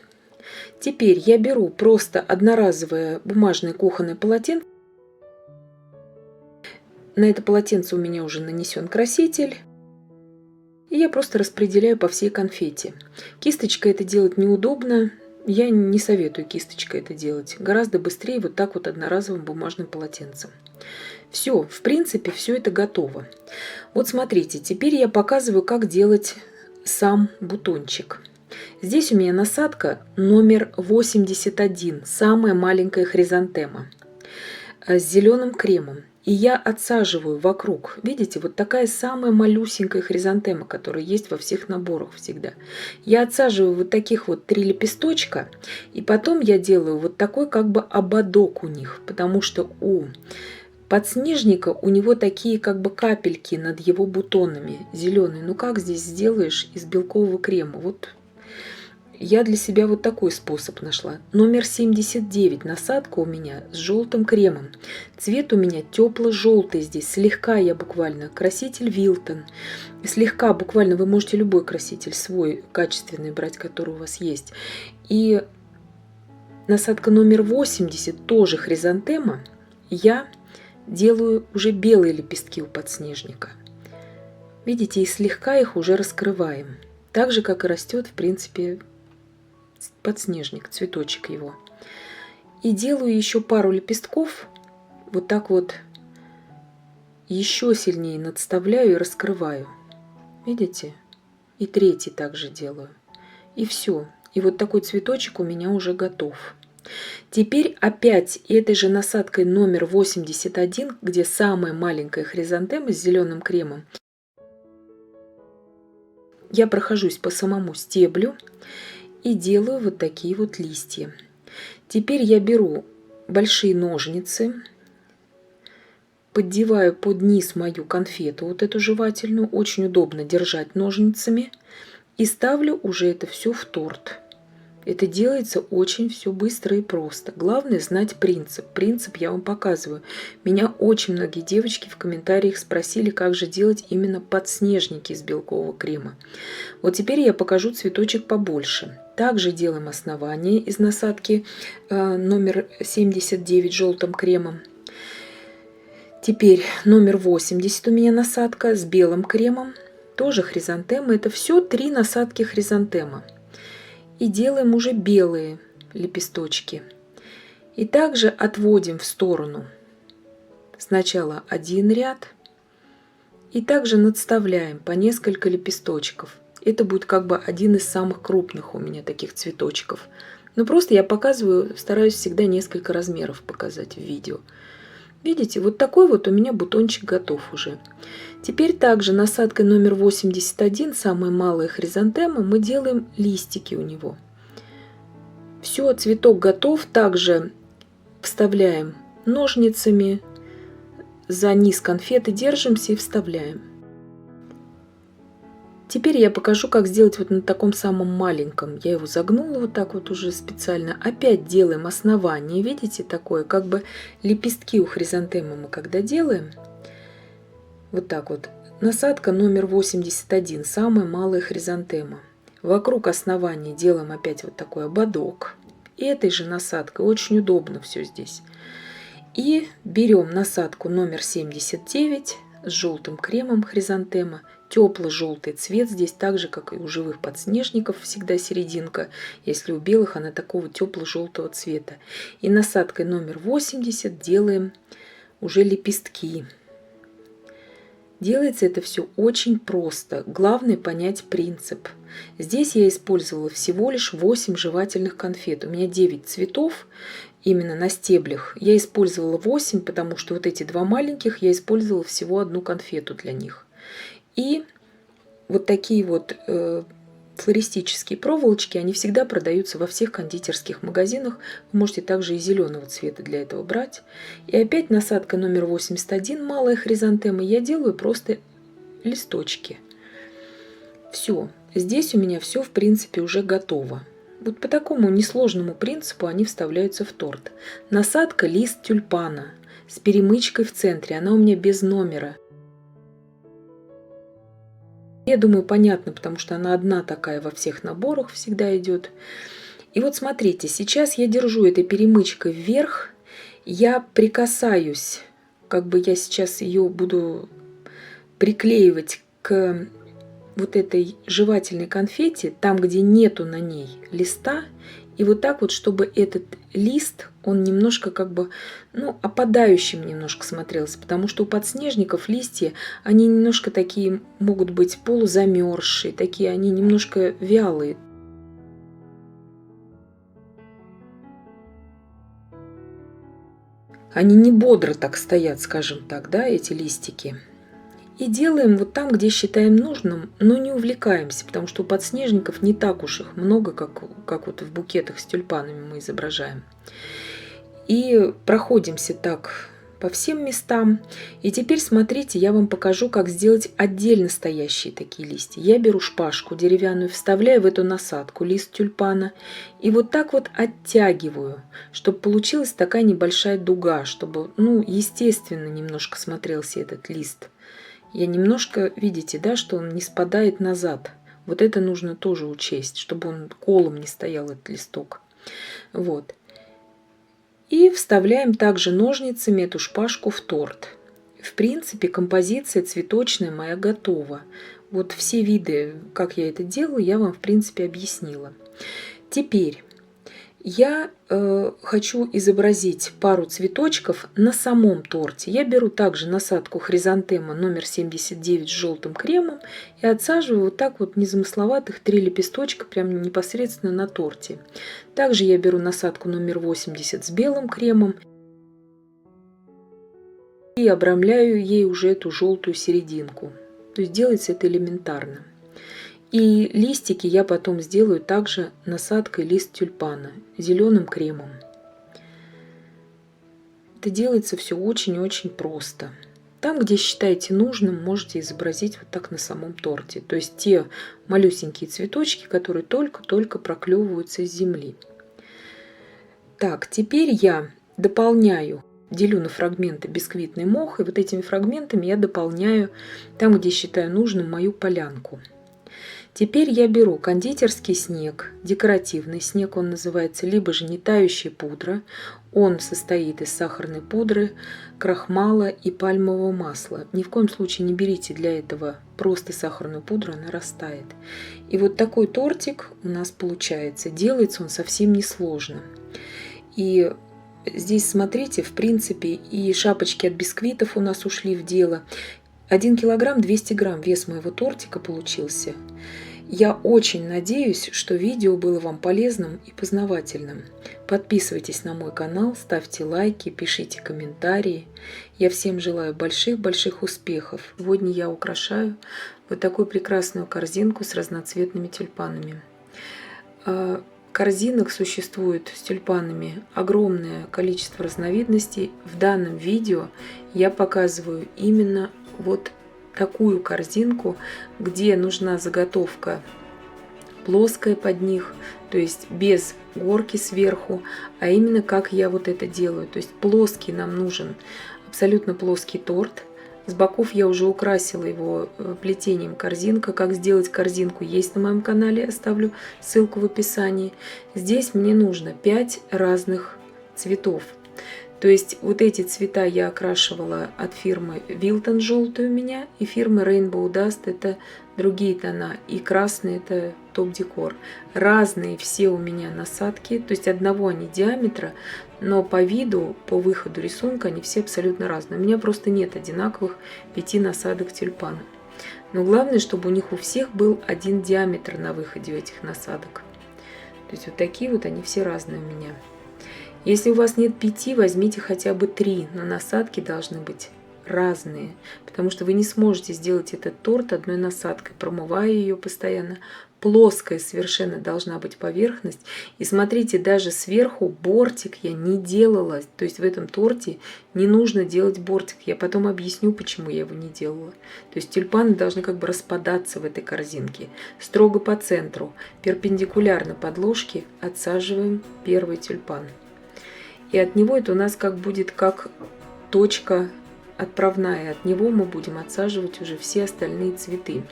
Теперь я беру просто одноразовое бумажное кухонное полотенце На это полотенце у меня уже нанесен краситель. И я просто распределяю по всей конфете. Кисточкой это делать неудобно. Я не советую кисточкой это делать. Гораздо быстрее вот так вот одноразовым бумажным полотенцем. Все, в принципе, все это готово. Вот смотрите, теперь я показываю, как делать сам бутончик. Здесь у меня насадка номер 81, самая маленькая хризантема, с зеленым кремом. И я отсаживаю вокруг, видите, вот такая самая малюсенькая хризантема, которая есть во всех наборах всегда. Я отсаживаю вот таких вот 3 лепесточка, и потом я делаю вот такой как бы ободок у них, потому что у подснежника у него такие как бы капельки над его бутонами зеленые. Ну как здесь сделаешь из белкового крема? Вот я для себя вот такой способ нашла. Номер 79 насадка у меня с желтым кремом. Цвет у меня тепло-желтый здесь. Слегка я буквально. Краситель Вилтон. Слегка буквально вы можете любой краситель свой качественный брать, который у вас есть. И насадка номер 80 тоже хризантема. Я делаю уже белые лепестки у подснежника. Видите, и слегка их уже раскрываем. Так же, как и растет, в принципе, подснежник, цветочек его. И делаю еще пару лепестков, вот так вот еще сильнее надставляю и раскрываю. Видите? И третий также делаю. И все. И вот такой цветочек у меня уже готов. Теперь опять этой же насадкой номер 81, где самая маленькая хризантема с зеленым кремом, я прохожусь по самому стеблю и делаю вот такие вот листья. Теперь я беру большие ножницы, поддеваю под низ мою конфету, вот эту жевательную, очень удобно держать ножницами, и ставлю уже это все в торт. Это делается очень все быстро и просто. Главное знать принцип. Принцип я вам показываю. Меня очень многие девочки в комментариях спросили, как же делать именно подснежники из белкового крема. Вот теперь я покажу цветочек побольше. Также делаем основание из насадки номер 79 желтым кремом. Теперь номер 80 у меня насадка с белым кремом. Тоже хризантема. Это все 3 насадки хризантема. И делаем уже белые лепесточки. И также отводим в сторону сначала один ряд. И также надставляем по несколько лепесточков. Это будет как бы один из самых крупных у меня таких цветочков. Но просто я показываю, стараюсь всегда несколько размеров показать в видео. Видите, вот такой вот у меня бутончик готов уже. Теперь также насадкой номер 81, самая малая хризантема, мы делаем листики у него. Все, цветок готов. Также вставляем ножницами, за низ конфеты держимся и вставляем. Теперь я покажу, как сделать вот на таком самом маленьком. Я его загнула вот так вот уже специально. Опять делаем основание. Видите, такое, как бы лепестки у хризантемы мы когда делаем. Вот так вот. Насадка номер 81, самая малая хризантема. Вокруг основания делаем опять вот такой ободок. И этой же насадкой очень удобно все здесь. И берем насадку номер 79 с желтым кремом хризантема. Тепло-желтый цвет здесь, так же, как и у живых подснежников, всегда серединка. Если у белых она такого тепло-желтого цвета. И насадкой номер 80 делаем уже лепестки. Делается это все очень просто. Главное понять принцип. Здесь я использовала всего лишь 8 жевательных конфет. У меня 9 цветов именно на стеблях. Я использовала 8, потому что вот эти 2 маленьких я использовала всего одну конфету для них. И вот такие вот флористические проволочки, они всегда продаются во всех кондитерских магазинах. Вы можете также и зеленого цвета для этого брать. И опять насадка номер 81, малая хризантема. Я делаю просто листочки. Все. Здесь у меня все в принципе уже готово. Вот по такому несложному принципу они вставляются в торт. Насадка лист тюльпана с перемычкой в центре. Она у меня без номера. Я думаю, понятно, потому что она одна такая во всех наборах всегда идет. И вот смотрите, сейчас я держу этой перемычкой вверх, я прикасаюсь как бы я сейчас ее буду приклеивать к вот этой жевательной конфете, там, где нету на ней листа, и вот так вот, чтобы этот лист, он немножко как бы, ну, опадающим немножко смотрелся, потому что у подснежников листья, они немножко такие могут быть полузамерзшие, такие они немножко вялые. Они не бодро так стоят, скажем так, да, эти листики. И делаем вот там, где считаем нужным, но не увлекаемся, потому что у подснежников не так уж их много, как вот в букетах с тюльпанами мы изображаем. И проходимся так по всем местам. И теперь смотрите, я вам покажу, как сделать отдельно стоящие такие листья. Я беру шпажку деревянную, вставляю в эту насадку лист тюльпана и вот так вот оттягиваю, чтобы получилась такая небольшая дуга, чтобы, ну, естественно, немножко смотрелся этот лист. Я немножко, видите, да, что он не спадает назад. Вот это нужно тоже учесть, чтобы он колом не стоял, этот листок. Вот. И вставляем также ножницами эту шпажку в торт. В принципе, композиция цветочная моя готова. Вот все виды, как я это делаю, я вам, в принципе, объяснила. Теперь я хочу изобразить пару цветочков на самом торте. Я беру также насадку хризантема номер 79 с желтым кремом и отсаживаю вот так вот незамысловатых 3 лепесточка прямо непосредственно на торте. Также я беру насадку номер 80 с белым кремом и обрамляю ей уже эту желтую серединку. То есть делается это элементарно. И листики я потом сделаю также насадкой лист тюльпана зеленым кремом. Это делается все очень-очень просто. Там, где считаете нужным, можете изобразить вот так на самом торте. То есть те малюсенькие цветочки, которые только-только проклевываются из земли. Так, теперь я дополняю, делю на фрагменты бисквитный мох, и вот этими фрагментами я дополняю там, где считаю нужным, мою полянку. Теперь я беру кондитерский снег, декоративный снег он называется, либо же не тающая пудра. Он состоит из сахарной пудры, крахмала и пальмового масла. Ни в коем случае не берите для этого просто сахарную пудру, она растает. И вот такой тортик у нас получается. Делается он совсем несложно. И здесь, смотрите, в принципе, и шапочки от бисквитов у нас ушли в дело. 1 килограмм 200 грамм вес моего тортика получился. Я очень надеюсь, что видео было вам полезным и познавательным. Подписывайтесь на мой канал, ставьте лайки, пишите комментарии. Я всем желаю больших-больших успехов. Сегодня я украшаю вот такую прекрасную корзинку с разноцветными тюльпанами. Корзинок существует с тюльпанами огромное количество разновидностей. В данном видео я показываю именно вот такую корзинку, где нужна заготовка плоская под них, то есть без горки сверху, а именно как я вот это делаю. То есть плоский нам нужен, абсолютно плоский торт. С боков я уже украсила его плетением корзинка. Как сделать корзинку, есть на моем канале, оставлю ссылку в описании. Здесь мне нужно 5 разных цветов. То есть вот эти цвета я окрашивала от фирмы Wilton, желтый у меня, и фирмы Rainbow Dust, это другие тона, и красный это Top Decor. Разные все у меня насадки, то есть одного они диаметра, но по виду, по выходу рисунка они все абсолютно разные. У меня просто нет одинаковых 5 насадок тюльпана. Но главное, чтобы у них у всех был один диаметр на выходе у этих насадок. То есть вот такие вот они все разные у меня. Если у вас нет 5, возьмите хотя бы 3, но насадки должны быть разные, потому что вы не сможете сделать этот торт одной насадкой, промывая ее постоянно. Плоская совершенно должна быть поверхность. И смотрите, даже сверху бортик я не делала. То есть в этом торте не нужно делать бортик. Я потом объясню, почему я его не делала. То есть тюльпаны должны как бы распадаться в этой корзинке. Строго по центру, перпендикулярно подложке отсаживаем первый тюльпан. И от него это у нас как будет как точка отправная. От него мы будем отсаживать уже все остальные цветы.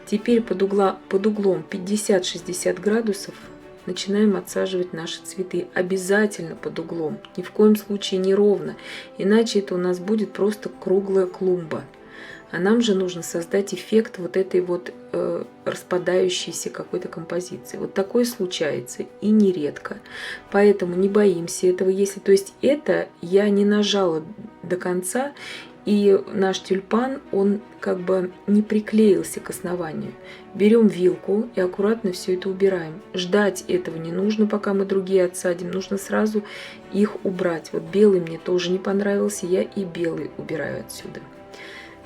Теперь под углом 50-60 градусов начинаем отсаживать наши цветы. Обязательно под углом, ни в коем случае не ровно, иначе это у нас будет просто круглая клумба. А нам же нужно создать эффект вот этой вот распадающейся какой-то композиции. Вот такое случается и нередко. Поэтому не боимся этого. Если, то есть это я не нажала до конца, и наш тюльпан, он как бы не приклеился к основанию. Берем вилку и аккуратно все это убираем. Ждать этого не нужно, пока мы другие отсадим. Нужно сразу их убрать. Вот белый мне тоже не понравился, я и белый убираю отсюда.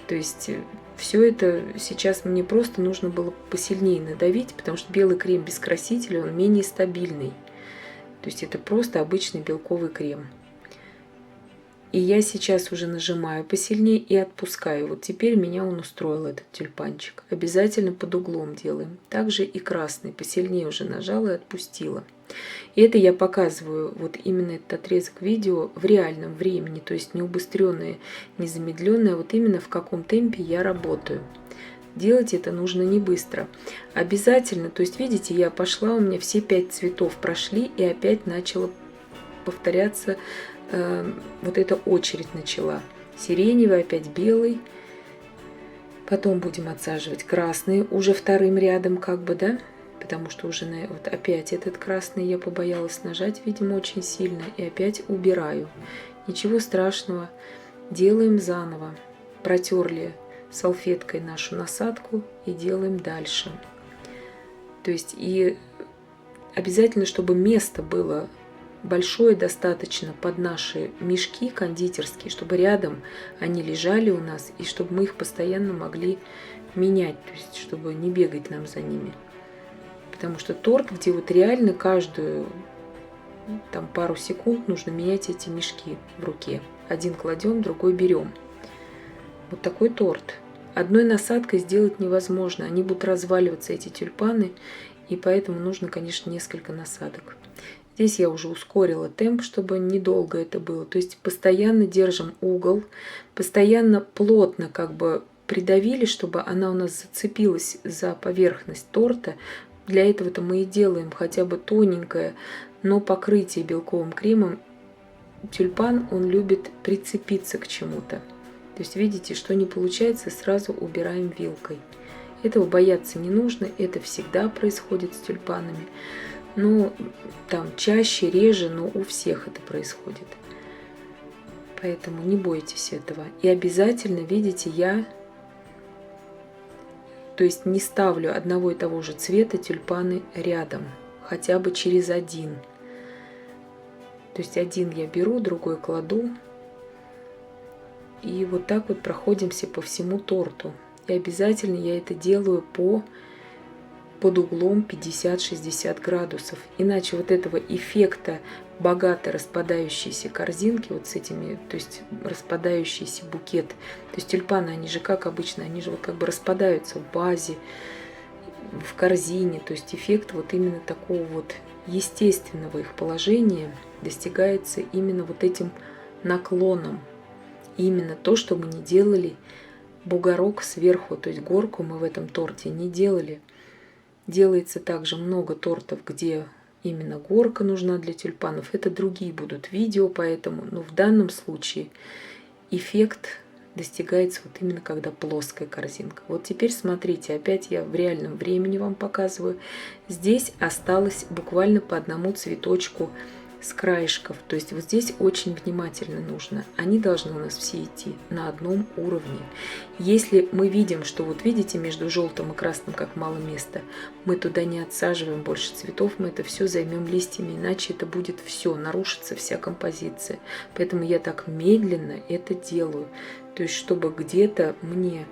То есть все это сейчас мне просто нужно было посильнее надавить, потому что белый крем без красителя, он менее стабильный. То есть это просто обычный белковый крем. И я сейчас уже нажимаю посильнее и отпускаю. Вот теперь меня он устроил, этот тюльпанчик. Обязательно под углом делаем. Также и красный. Посильнее уже нажала и отпустила. И это я показываю, вот именно этот отрезок видео в реальном времени. То есть не убыстренное, не замедленное. Вот именно в каком темпе я работаю. Делать это нужно не быстро. Обязательно, то есть видите, я пошла, у меня все 5 цветов прошли и опять начала повторяться. Вот эта очередь начала. Сиреневый, опять белый. Потом будем отсаживать красный уже вторым рядом, как бы, да? Потому что уже вот опять этот красный я побоялась нажать, видимо, очень сильно. И опять убираю. Ничего страшного. Делаем заново. Протерли салфеткой нашу насадку и делаем дальше. То есть и обязательно, чтобы место было большое достаточно под наши мешки кондитерские, чтобы рядом они лежали у нас, и чтобы мы их постоянно могли менять, то есть чтобы не бегать нам за ними. Потому что торт, где вот реально каждую там пару секунд нужно менять эти мешки в руке. Один кладем, другой берем. Вот такой торт. Одной насадкой сделать невозможно, они будут разваливаться, эти тюльпаны, и поэтому нужно, конечно, несколько насадок. Здесь я уже ускорила темп, чтобы недолго это было. То есть постоянно держим угол, постоянно плотно как бы придавили, чтобы она у нас зацепилась за поверхность торта. Для этого-то мы и делаем хотя бы тоненькое, но покрытие белковым кремом. Тюльпан, он любит прицепиться к чему-то. То есть видите, что не получается, сразу убираем вилкой. Этого бояться не нужно, это всегда происходит с тюльпанами. Ну, там чаще, реже, но у всех это происходит. Поэтому не бойтесь этого. И обязательно, видите, я, то есть не ставлю одного и того же цвета тюльпаны рядом, хотя бы через один. То есть один я беру, другой кладу. И вот так вот проходимся по всему торту. И обязательно я это делаю под углом 50-60 градусов. Иначе вот этого эффекта богато распадающейся корзинки, вот с этими, то есть распадающийся букет. То есть тюльпаны, они же как обычно, они же вот как бы распадаются в базе, в корзине. То есть эффект вот именно такого вот естественного их положения достигается именно вот этим наклоном. Именно то, что мы не делали бугорок сверху, то есть горку мы в этом торте не делали. Делается также много тортов, где именно горка нужна для тюльпанов. Это другие будут видео, поэтому, но в данном случае эффект достигается вот именно когда плоская корзинка. Вот теперь смотрите, опять я в реальном времени вам показываю. Здесь осталось буквально по одному цветочку с краешков. То есть вот здесь очень внимательно нужно. Они должны у нас все идти на одном уровне. Если мы видим, что вот видите между желтым и красным как мало места, мы туда не отсаживаем больше цветов, мы это все займем листьями, иначе это будет все, нарушится вся композиция. Поэтому я так медленно это делаю. То есть чтобы где-то мне,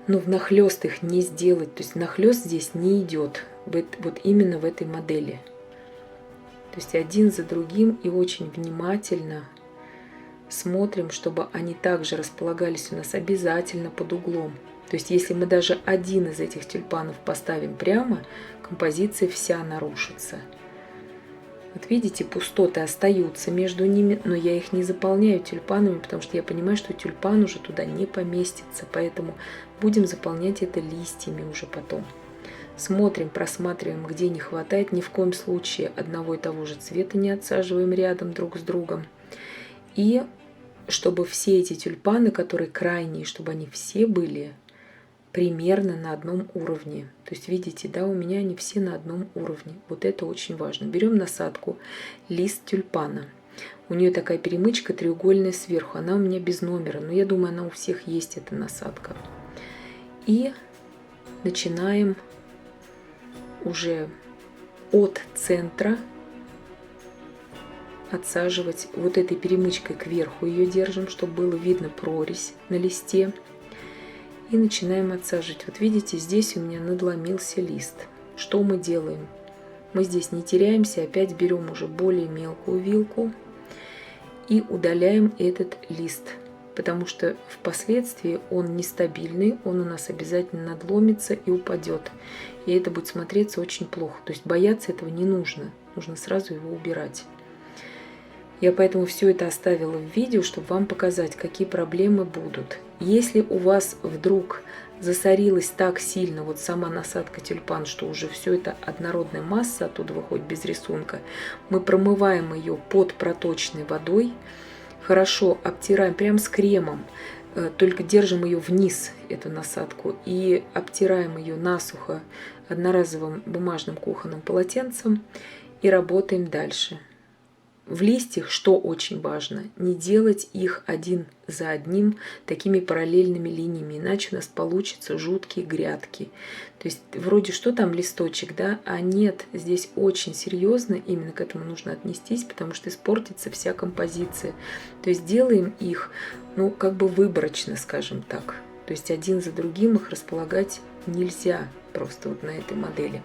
ну, внахлёст их не сделать. То есть внахлёст здесь не идет. Вот именно в этой модели. То есть один за другим и очень внимательно смотрим, чтобы они также располагались у нас обязательно под углом. То есть если мы даже один из этих тюльпанов поставим прямо, композиция вся нарушится. Вот видите, пустоты остаются между ними, но я их не заполняю тюльпанами, потому что я понимаю, что тюльпан уже туда не поместится. Поэтому будем заполнять это листьями уже потом. Смотрим, просматриваем, где не хватает. Ни в коем случае одного и того же цвета не отсаживаем рядом друг с другом. И чтобы все эти тюльпаны, которые крайние, чтобы они все были примерно на одном уровне. То есть видите, да, у меня они все на одном уровне. Вот это очень важно. Берем насадку, лист тюльпана. У нее такая перемычка треугольная сверху. Она у меня без номера, но я думаю, она у всех есть, эта насадка. И начинаем уже от центра отсаживать вот этой перемычкой кверху, ее держим, чтобы было видно прорезь на листе. И начинаем отсаживать. Вот видите, здесь у меня надломился лист. Что мы делаем? Мы здесь не теряемся, опять берем уже более мелкую вилку и удаляем этот лист, потому что впоследствии он нестабильный, он у нас обязательно надломится и упадет. И это будет смотреться очень плохо. То есть бояться этого не нужно. Нужно сразу его убирать. Я поэтому все это оставила в видео, чтобы вам показать, какие проблемы будут. Если у вас вдруг засорилась так сильно вот сама насадка тюльпан, что уже все это однородная масса оттуда выходит без рисунка, мы промываем ее под проточной водой, хорошо обтираем прям с кремом, только держим ее вниз, эту насадку, и обтираем ее насухо одноразовым бумажным кухонным полотенцем и работаем дальше. В листьях, что очень важно, не делать их один за одним такими параллельными линиями, иначе у нас получатся жуткие грядки. То есть вроде что там листочек, да, а нет, здесь очень серьезно именно к этому нужно отнестись, потому что испортится вся композиция. То есть делаем их, ну, как бы выборочно, скажем так. То есть один за другим их располагать нельзя просто вот на этой модели.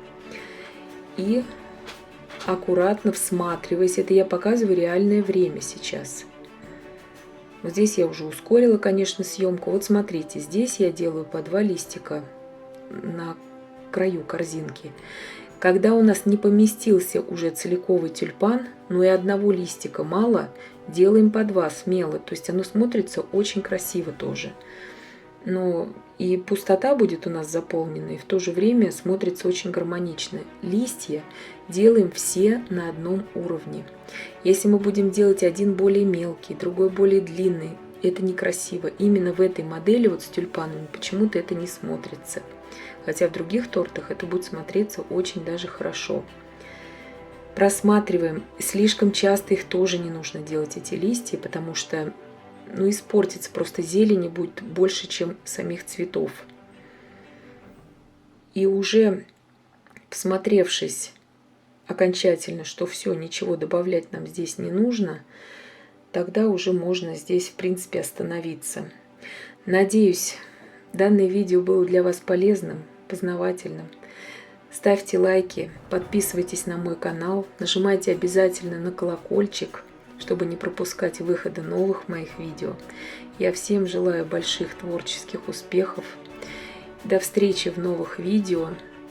И аккуратно всматриваясь, это я показываю реальное время сейчас. Вот здесь я уже ускорила, конечно, съемку. Вот смотрите, здесь я делаю по 2 листика на краю корзинки. Когда у нас не поместился уже целиковый тюльпан, но и одного листика мало, делаем по 2 смело. То есть оно смотрится очень красиво тоже. Но и пустота будет у нас заполнена, и в то же время смотрится очень гармонично. Листья делаем все на одном уровне. Если мы будем делать один более мелкий, другой более длинный, это некрасиво. Именно в этой модели вот с тюльпанами почему-то это не смотрится. Хотя в других тортах это будет смотреться очень даже хорошо. Просматриваем. Слишком часто их тоже не нужно делать, эти листья, потому что испортится, просто зелени будет больше, чем самих цветов. И уже всмотревшись окончательно, что все, ничего добавлять нам здесь не нужно, тогда уже можно здесь, в принципе, остановиться. Надеюсь, данное видео было для вас полезным, познавательным. Ставьте лайки, подписывайтесь на мой канал, нажимайте обязательно на колокольчик, чтобы не пропускать выхода новых моих видео. Я всем желаю больших творческих успехов. До встречи в новых видео.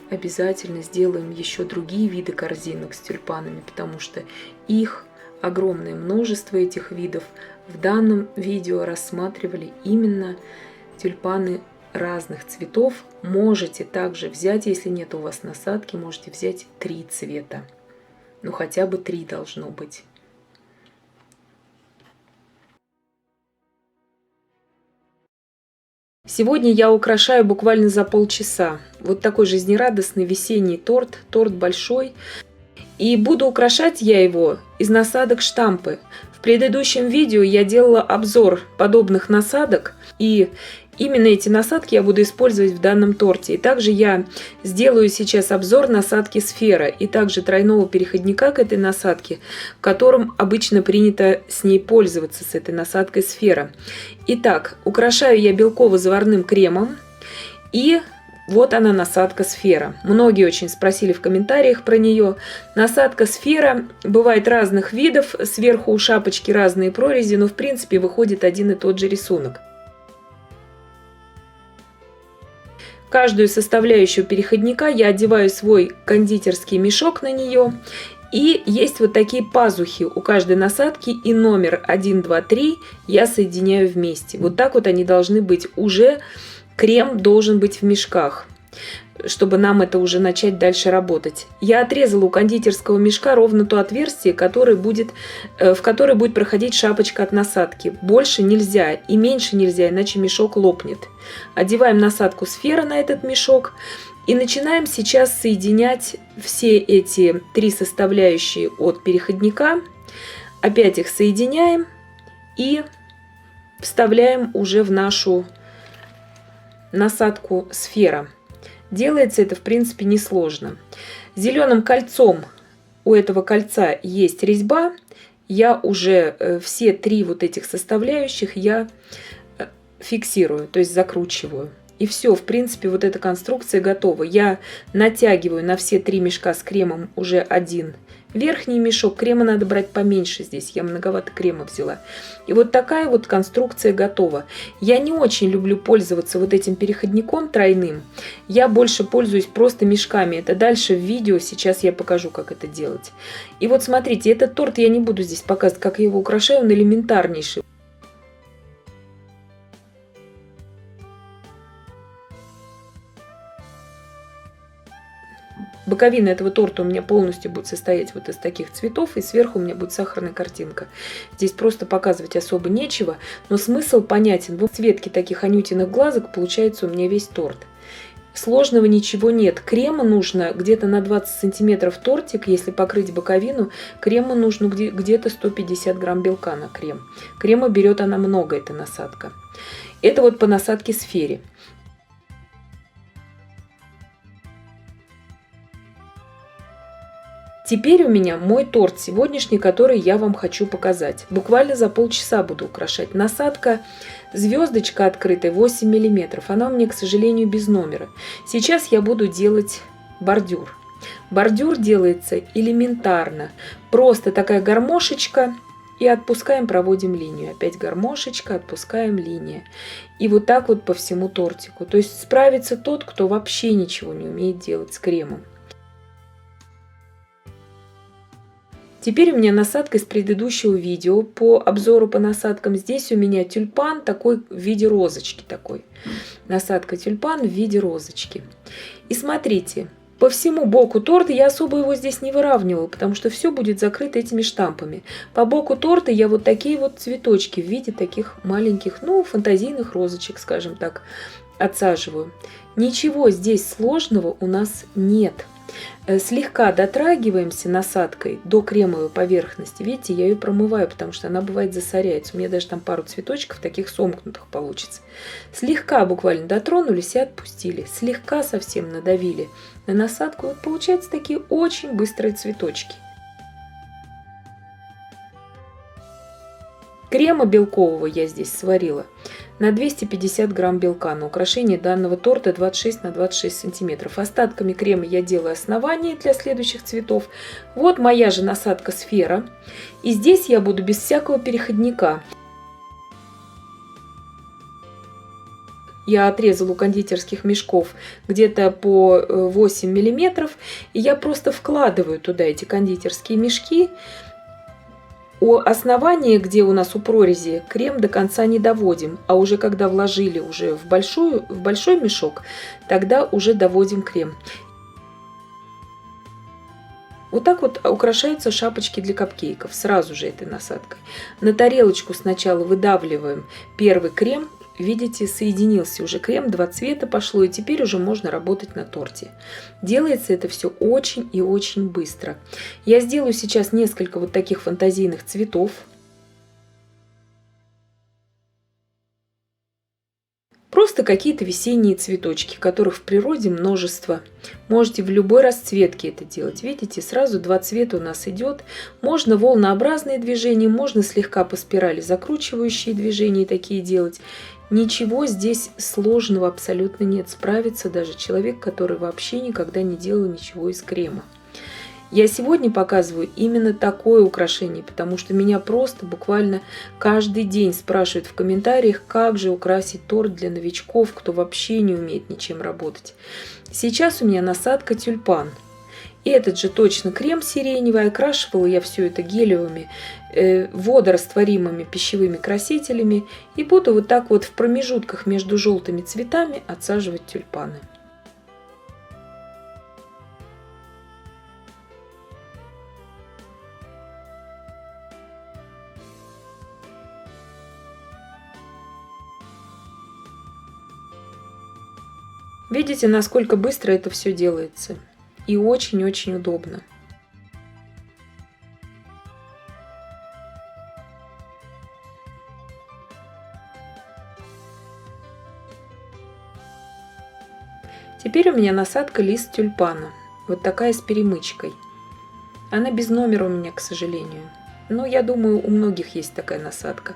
Обязательно сделаем еще другие виды корзинок с тюльпанами, потому что их огромное множество, этих видов. В данном видео рассматривали именно тюльпаны разных цветов. Можете также взять, если нет у вас насадки, можете взять 3 цвета. Ну хотя бы 3 должно быть. Сегодня я украшаю буквально за полчаса. Вот такой жизнерадостный весенний торт, торт большой. И буду украшать я его из насадок штампы. В предыдущем видео я делала обзор подобных насадок, и именно эти насадки я буду использовать в данном торте. И также я сделаю сейчас обзор насадки сфера и также тройного переходника к этой насадке, которым обычно принято с ней пользоваться, с этой насадкой сфера. Итак, украшаю я белково-заварным кремом, и вот она, насадка сфера. Многие очень спросили в комментариях про нее. Насадка сфера бывает разных видов, сверху у шапочки разные прорези, но в принципе выходит один и тот же рисунок. Каждую составляющую переходника я одеваю свой кондитерский мешок на нее. И есть вот такие пазухи у каждой насадки, и номер 1, 2, 3 я соединяю вместе. Вот так вот они должны быть. Уже крем должен быть в мешках. чтобы нам это уже начать дальше работать. Я отрезала у кондитерского мешка ровно то отверстие, в которое будет проходить шапочка от насадки. Больше нельзя и меньше нельзя, иначе мешок лопнет. Одеваем насадку сфера на этот мешок и начинаем сейчас соединять все эти три составляющие от переходника. Опять их соединяем и вставляем уже в нашу насадку сфера. Делается это, в принципе, несложно. Зеленым кольцом у этого кольца есть резьба. Я уже все три вот этих составляющих я фиксирую, то есть закручиваю. И все, в принципе, вот эта конструкция готова. Я натягиваю на все три мешка с кремом уже один верхний мешок. Крема надо брать поменьше здесь, я многовато крема взяла. И вот такая вот конструкция готова. Я не очень люблю пользоваться вот этим переходником тройным. Я больше пользуюсь просто мешками. Это дальше в видео, сейчас я покажу, как это делать. И вот смотрите, этот торт я не буду здесь показывать, как я его украшаю, он элементарнейший. Боковина этого торта у меня полностью будет состоять вот из таких цветов, и сверху у меня будет сахарная картинка. Здесь просто показывать особо нечего, но смысл понятен. В цветке таких анютиных глазок получается у меня весь торт. Сложного ничего нет. Крема нужно где-то на 20 сантиметров тортик, если покрыть боковину. Крема нужно где-то 150 грамм белка на крем. Крема берет она много, эта насадка. Это вот по насадке сфере. Теперь у меня мой торт сегодняшний, который я вам хочу показать. Буквально за полчаса буду украшать. Насадка звездочка открытая 8 мм. Она у меня, к сожалению, без номера. Сейчас я буду делать бордюр. Бордюр делается элементарно. Просто такая гармошечка. И отпускаем, проводим линию. Опять гармошечка, отпускаем линия. И вот так вот по всему тортику. То есть справится тот, кто вообще ничего не умеет делать с кремом. Теперь у меня насадка из предыдущего видео по обзору по насадкам. Здесь у меня тюльпан такой в виде розочки. Насадка тюльпан в виде розочки. И смотрите, по всему боку торта я особо его здесь не выравнивала, потому что все будет закрыто этими штампами. По боку торта я вот такие вот цветочки в виде таких маленьких, фантазийных розочек, скажем так, отсаживаю. Ничего здесь сложного у нас нет. Слегка дотрагиваемся насадкой до кремовой поверхности. Видите, я ее промываю, потому что она бывает засоряется. У меня даже там пару цветочков таких сомкнутых получится. Слегка буквально дотронулись и отпустили. Слегка совсем надавили на насадку. Вот получаются такие очень быстрые цветочки. Крема белкового я здесь сварила на 250 грамм белка. На украшение данного торта 26 на 26 сантиметров. Остатками крема я делаю основание для следующих цветов. Вот моя же насадка сфера. И здесь я буду без всякого переходника. Я отрезала у кондитерских мешков где-то по 8 миллиметров. И я просто вкладываю туда эти кондитерские мешки. У основания, где у нас у прорези, крем до конца не доводим, а уже когда вложили уже в большой мешок, тогда уже доводим крем. Вот так вот украшаются шапочки для капкейков сразу же этой насадкой. На тарелочку сначала выдавливаем первый крем. Видите, соединился уже крем, два цвета пошло, и теперь уже можно работать на торте. Делается это все очень и очень быстро. Я сделаю сейчас несколько вот таких фантазийных цветов. Просто какие-то весенние цветочки, которых в природе множество. Можете в любой расцветке это делать. Видите, сразу два цвета у нас идет. Можно волнообразные движения, можно слегка по спирали закручивающие движения такие делать. Ничего здесь сложного абсолютно нет. Справится даже человек, который вообще никогда не делал ничего из крема. Я сегодня показываю именно такое украшение, потому что меня просто буквально каждый день спрашивают в комментариях, как же украсить торт для новичков, кто вообще не умеет ничем работать. Сейчас у меня насадка тюльпан. И этот же точно крем сиреневый. Окрашивала я все это гелевыми, водорастворимыми пищевыми красителями. И буду вот так вот в промежутках между желтыми цветами отсаживать тюльпаны. Видите, насколько быстро это все делается? И очень-очень удобно. Теперь у меня насадка лист тюльпана. Вот такая с перемычкой. Она без номера у меня, к сожалению. Но я думаю, у многих есть такая насадка.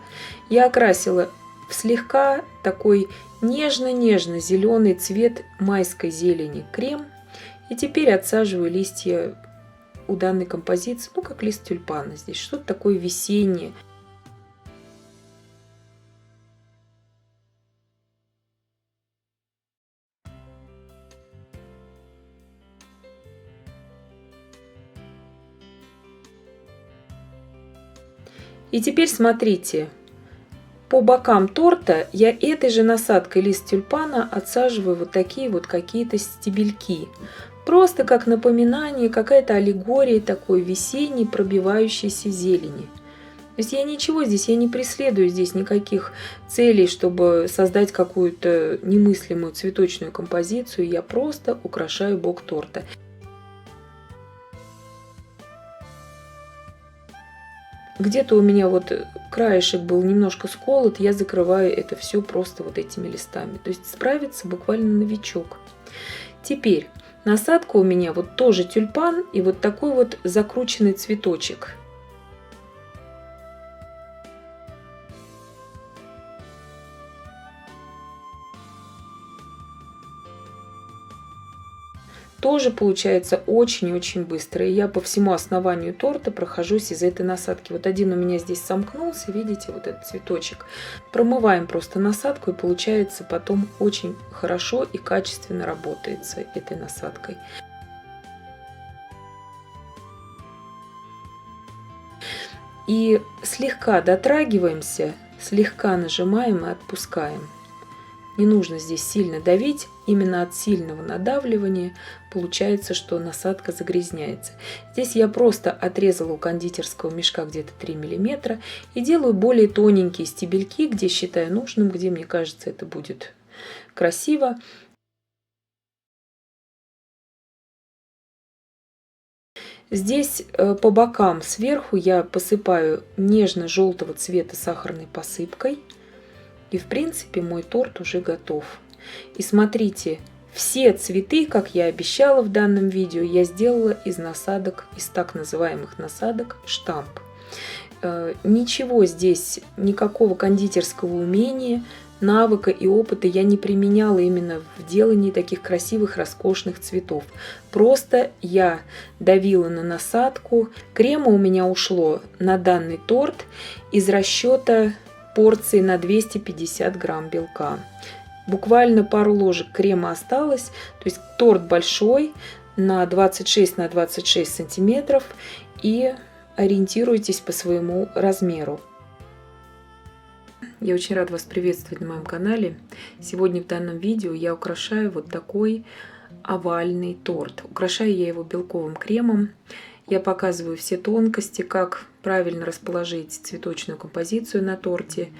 Я окрасила в слегка такой нежно-нежно зеленый цвет майской зелени крем. И теперь отсаживаю листья у данной композиции, ну как лист тюльпана здесь. Что-то такое весеннее. И теперь смотрите, по бокам торта я этой же насадкой лист тюльпана отсаживаю вот такие вот какие-то стебельки. Просто как напоминание, какая-то аллегория такой весенней пробивающейся зелени. То есть я ничего здесь, я не преследую здесь никаких целей, чтобы создать какую-то немыслимую цветочную композицию. Я просто украшаю бок торта. Где-то у меня вот краешек был немножко сколот, я закрываю это все просто вот этими листами. То есть справится буквально новичок. Теперь насадка у меня вот тоже тюльпан и вот такой вот закрученный цветочек. Тоже получается очень-очень быстро. И я по всему основанию торта прохожусь из этой насадки. Вот один у меня здесь сомкнулся, видите, вот этот цветочек. Промываем просто насадку, и получается потом очень хорошо и качественно работает с этой насадкой. И слегка дотрагиваемся, слегка нажимаем и отпускаем. Не нужно здесь сильно давить, именно от сильного надавливания получается, что насадка загрязняется. Здесь я просто отрезала у кондитерского мешка где-то 3 мм и делаю более тоненькие стебельки, где считаю нужным, где мне кажется это будет красиво. Здесь по бокам сверху я посыпаю нежно-желтого цвета сахарной посыпкой. И в принципе мой торт уже готов. И смотрите, все цветы, как я обещала в данном видео, я сделала из насадок, из так называемых насадок штамп. Ничего здесь, никакого кондитерского умения, навыка и опыта я не применяла именно в делании таких красивых, роскошных цветов. Просто я давила на насадку. Крема у меня ушло на данный торт из расчета порции на 250 грамм белка. Буквально пару ложек крема осталось. То есть торт большой на 26 на 26 сантиметров. И ориентируйтесь по своему размеру. Я очень рада вас приветствовать на моем канале. Сегодня в данном видео я украшаю вот такой овальный торт. Украшаю я его белковым кремом. Я показываю все тонкости, как правильно расположить цветочную композицию на торте.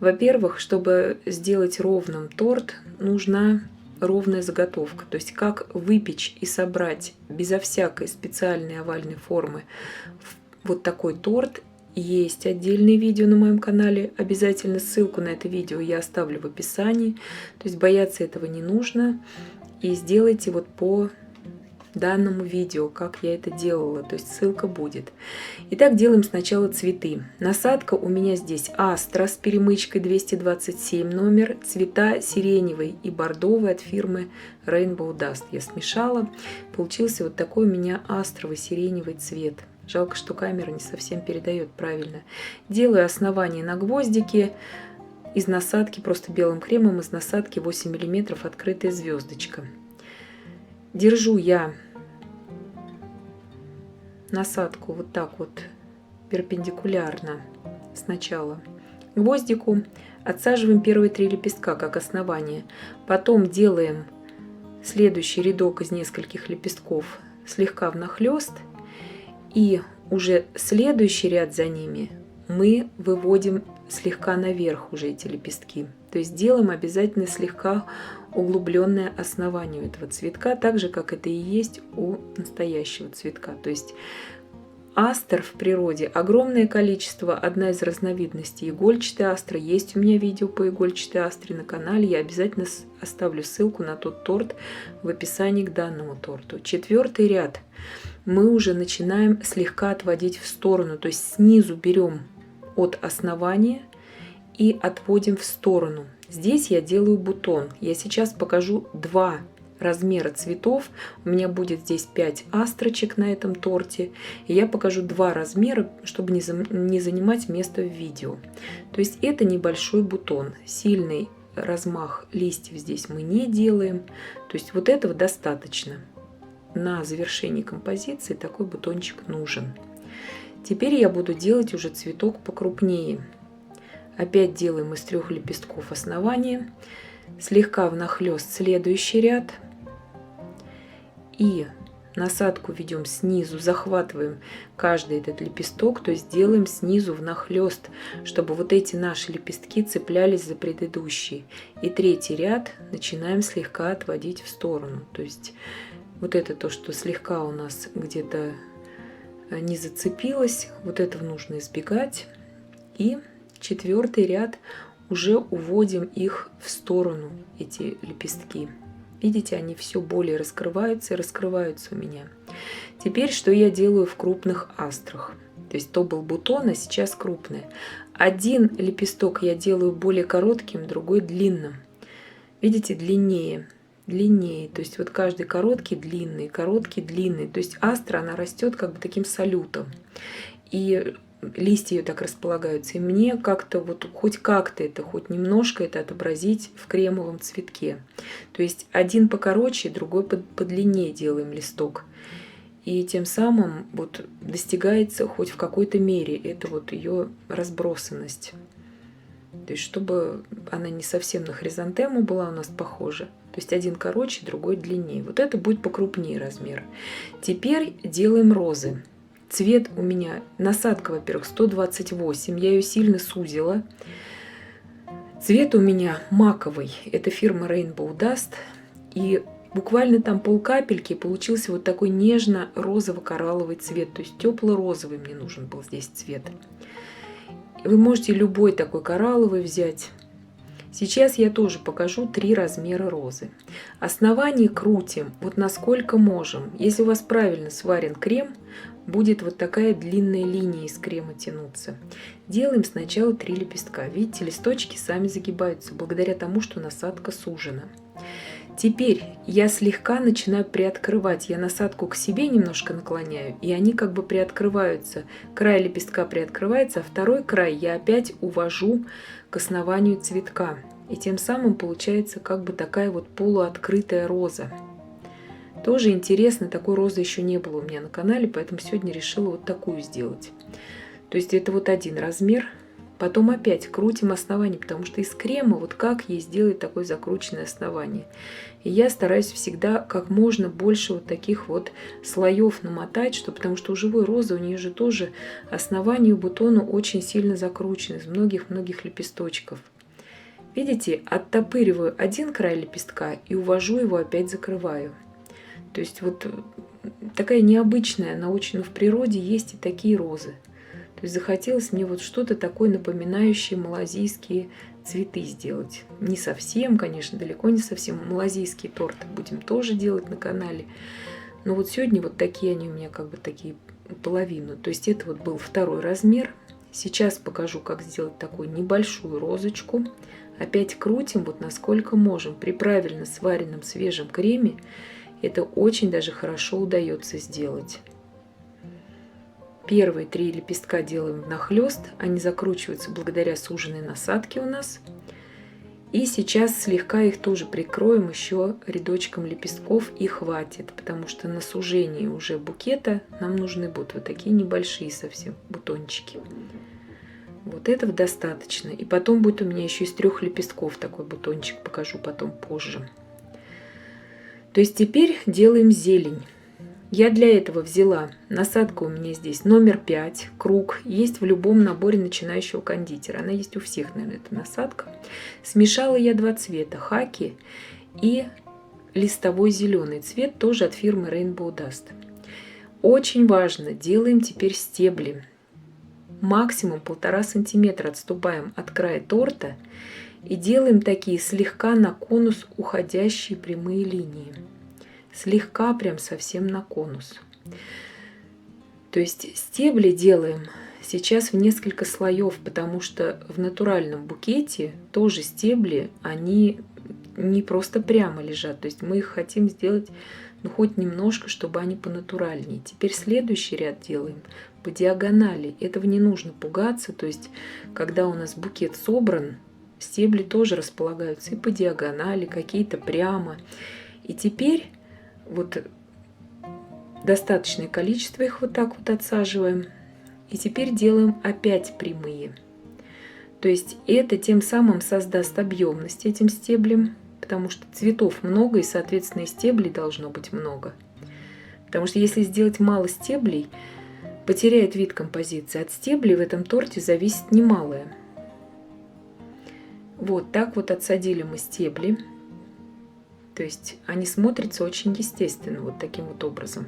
Во-первых, чтобы сделать ровным торт, нужна ровная заготовка. То есть как выпечь и собрать безо всякой специальной овальной формы вот такой торт. Есть отдельное видео на моем канале. Обязательно ссылку на это видео я оставлю в описании. То есть бояться этого не нужно. И сделайте вот по данному видео, как я это делала, то есть ссылка будет. Итак, делаем сначала цветы. Насадка у меня здесь астра с перемычкой 227 номер, цвета сиреневый и бордовый от фирмы Rainbow Dust. Я смешала, получился вот такой у меня астровый сиреневый цвет. Жалко, что камера не совсем передает правильно. Делаю основание на гвоздике из насадки, просто белым кремом из насадки 8 мм открытая звездочка. Держу я насадку вот так вот перпендикулярно сначала гвоздику, отсаживаем первые 3 лепестка как основание, потом делаем следующий рядок из нескольких лепестков слегка внахлёст, и уже следующий ряд за ними мы выводим слегка наверх уже эти лепестки. То есть делаем обязательно слегка углубленное основание у этого цветка, так же, как это и есть у настоящего цветка. То есть астр в природе огромное количество, одна из разновидностей игольчатой астры. Есть у меня видео по игольчатой астре на канале, я обязательно оставлю ссылку на тот торт в описании к данному торту. Четвертый ряд мы уже начинаем слегка отводить в сторону, то есть снизу берем от основания и отводим в сторону. Здесь я делаю бутон. Я сейчас покажу два размера цветов. У меня будет здесь 5 астрочек на этом торте. И я покажу два размера, чтобы не занимать место в видео. То есть это небольшой бутон. Сильный размах листьев здесь мы не делаем. То есть вот этого достаточно. На завершении композиции такой бутончик нужен. Теперь я буду делать уже цветок покрупнее. Опять делаем из 3 лепестков основание. Слегка внахлёст следующий ряд. И насадку ведем снизу, захватываем каждый этот лепесток, то есть делаем снизу внахлёст, чтобы вот эти наши лепестки цеплялись за предыдущие. И третий ряд начинаем слегка отводить в сторону. То есть вот это то, что слегка у нас где-то не зацепилось, вот этого нужно избегать. И четвертый ряд уже уводим их в сторону, эти лепестки. Видите, они все более раскрываются и раскрываются у меня. Теперь что я делаю в крупных астрах? То есть то был бутон, а сейчас крупный. Один лепесток я делаю более коротким, другой длинным. Видите, длиннее. Длиннее. То есть вот каждый короткий, длинный, короткий, длинный. То есть астра, она растет как бы таким салютом. И листья ее так располагаются. И мне как-то вот хоть как-то это, хоть немножко это отобразить в кремовом цветке. То есть один покороче, другой подлиннее делаем листок. И тем самым вот достигается хоть в какой-то мере это вот ее разбросанность. То есть чтобы она не совсем на хризантему была у нас похожа. То есть один короче, другой длиннее. Вот это будет покрупнее размер. Теперь делаем розы. Цвет у меня, насадка, во-первых, 128, я ее сильно сузила. Цвет у меня маковый, это фирма Rainbow Dust. И буквально там полкапельки получился вот такой нежно-розово-коралловый цвет. То есть тепло-розовый мне нужен был здесь цвет. Вы можете любой такой коралловый взять. Сейчас я тоже покажу 3 размера розы. Основание крутим вот насколько можем. Если у вас правильно сварен крем, будет вот такая длинная линия из крема тянуться. Делаем сначала 3 лепестка. Видите, листочки сами загибаются благодаря тому, что насадка сужена. Теперь я слегка начинаю приоткрывать. Я насадку к себе немножко наклоняю, и они как бы приоткрываются. Край лепестка приоткрывается, а второй край я опять увожу к основанию цветка. И тем самым получается как бы такая вот полуоткрытая роза. Тоже интересно, такой розы еще не было у меня на канале, поэтому сегодня решила вот такую сделать. То есть это вот один размер. Потом опять крутим основание, потому что из крема вот как ей сделать такое закрученное основание. И я стараюсь всегда как можно больше вот таких вот слоев намотать, потому что у живой розы у нее же тоже основание у бутона очень сильно закручено из многих-многих лепесточков. Видите, оттопыриваю один край лепестка и увожу его, опять закрываю. То есть вот такая необычная, она очень, но в природе есть и такие розы. То есть захотелось мне вот что-то такое напоминающее малазийские цветы сделать. Не совсем, конечно, далеко не совсем. Малазийские торты будем тоже делать на канале. Но вот сегодня вот такие они у меня как бы такие половину. То есть это вот был 2 размер. Сейчас покажу, как сделать такую небольшую розочку. Опять крутим вот насколько можем. При правильно сваренном свежем креме это очень даже хорошо удается сделать. Первые 3 лепестка делаем внахлёст, они закручиваются благодаря суженной насадке у нас. И сейчас слегка их тоже прикроем еще рядочком лепестков и хватит, потому что на сужении уже букета нам нужны будут вот такие небольшие совсем бутончики. Вот этого достаточно. И потом будет у меня еще из 3 лепестков такой бутончик, покажу потом позже. То есть теперь делаем зелень. Я для этого взяла, насадка у меня здесь номер 5, круг, есть в любом наборе начинающего кондитера. Она есть у всех, наверное, эта насадка. Смешала я 2 цвета, хаки и листовой зеленый цвет, тоже от фирмы Rainbow Dust. Очень важно, делаем теперь стебли. Максимум 1,5 сантиметра отступаем от края торта и делаем такие слегка на конус уходящие прямые линии. Слегка, прям совсем на конус. То есть стебли делаем сейчас в несколько слоев, потому что в натуральном букете тоже стебли, они не просто прямо лежат. То есть мы их хотим сделать, ну, хоть немножко, чтобы они понатуральнее. Теперь следующий ряд делаем по диагонали. Этого не нужно пугаться. То есть когда у нас букет собран, стебли тоже располагаются и по диагонали, какие-то прямо. И теперь вот достаточное количество их вот так вот отсаживаем. И теперь делаем опять прямые. То есть это тем самым создаст объемность этим стеблем, потому что цветов много, и, соответственно, и стеблей должно быть много. Потому что если сделать мало стеблей, потеряет вид композиции. От стеблей в этом торте зависит немалое. Вот так вот отсадили мы стебли. То есть они смотрятся очень естественно, вот таким вот образом.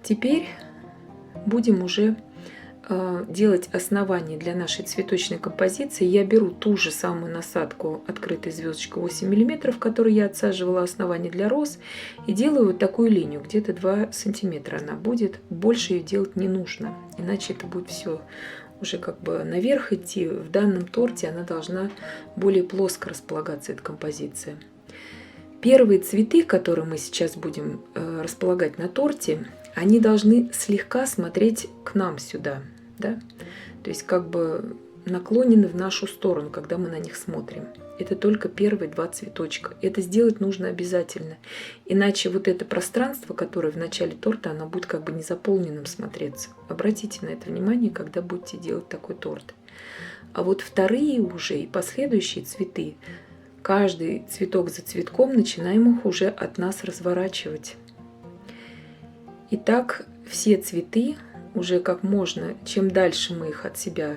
Теперь будем уже делать основание для нашей цветочной композиции. Я беру ту же самую насадку открытой звездочкой 8 мм, которую я отсаживала основание для роз, и делаю вот такую линию, где-то 2 сантиметра она будет. Больше ее делать не нужно, иначе это будет все уже как бы наверх идти. В данном торте она должна более плоско располагаться, эта композиция. Первые цветы, которые мы сейчас будем располагать на торте, они должны слегка смотреть к нам сюда, да? То есть как бы наклонены в нашу сторону, когда мы на них смотрим. Это только первые 2 цветочка. Это сделать нужно обязательно. Иначе вот это пространство, которое в начале торта, оно будет как бы незаполненным смотреться. Обратите на это внимание, когда будете делать такой торт. А вот вторые уже и последующие цветы, каждый цветок за цветком начинаем их уже от нас разворачивать. Итак, все цветы уже как можно, чем дальше мы их от себя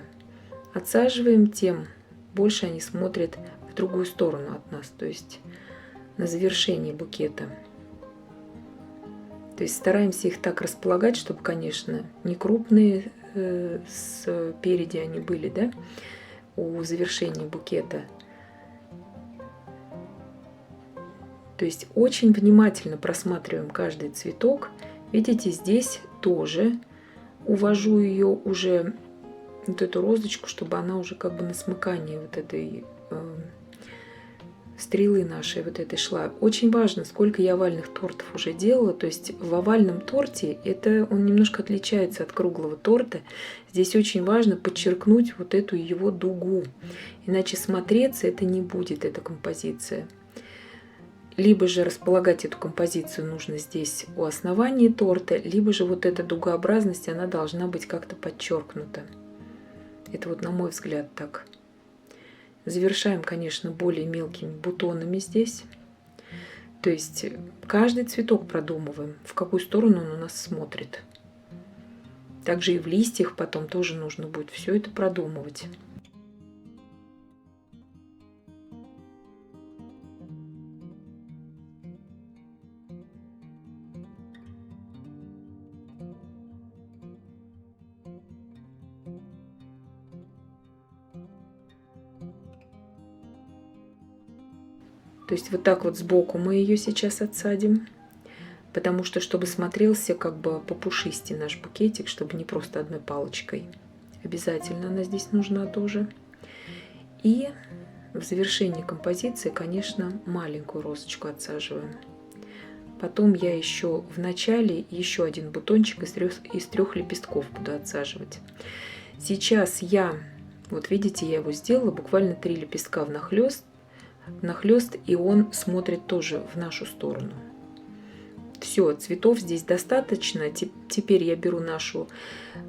отсаживаем, тем больше они смотрят в другую сторону от нас, то есть на завершение букета. То есть стараемся их так располагать, чтобы, конечно, не крупные спереди они были, да, у завершения букета. То есть очень внимательно просматриваем каждый цветок. Видите, здесь тоже увожу ее уже, вот эту розочку, чтобы она уже как бы на смыкании вот этой стрелы нашей вот этой шла. Очень важно, сколько я овальных тортов уже делала. То есть в овальном торте он немножко отличается от круглого торта. Здесь очень важно подчеркнуть вот эту его дугу. Иначе смотреться это не будет, эта композиция. Либо же располагать эту композицию нужно здесь у основания торта, либо же вот эта дугообразность, она должна быть как-то подчеркнута. Это вот на мой взгляд так. Завершаем, конечно, более мелкими бутонами здесь. То есть каждый цветок продумываем, в какую сторону он у нас смотрит. Также и в листьях потом тоже нужно будет все это продумывать. То есть вот так вот сбоку мы ее сейчас отсадим, потому что чтобы смотрелся как бы попушистее наш букетик, чтобы не просто одной палочкой. Обязательно она здесь нужна тоже. И в завершении композиции, конечно, маленькую розочку отсаживаем. Потом я еще в начале еще один бутончик из трех лепестков буду отсаживать. Сейчас я, вот видите, я его сделала буквально 3 лепестка внахлёст, и он смотрит тоже в нашу сторону. Все, цветов здесь достаточно. Теперь я беру нашу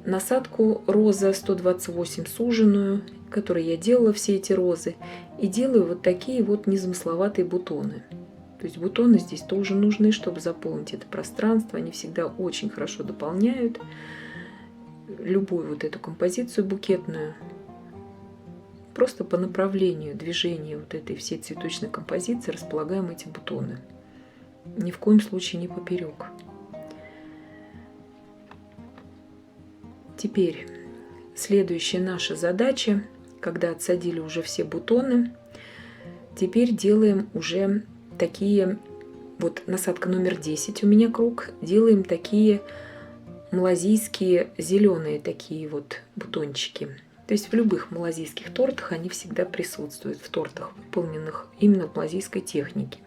насадку роза 128 суженую, которой я делала все эти розы, и делаю вот такие вот незамысловатые бутоны. То есть бутоны здесь тоже нужны, чтобы заполнить это пространство. Они всегда очень хорошо дополняют любую вот эту композицию букетную. просто по направлению движения вот этой всей цветочной композиции располагаем эти бутоны. Ни в коем случае не поперек. Теперь следующая наша задача, когда отсадили уже все бутоны, теперь делаем уже такие, вот насадка номер 10 у меня круг, делаем такие малазийские зеленые такие вот бутончики. То есть в любых малазийских тортах они всегда присутствуют, в тортах, выполненных именно в малазийской технике.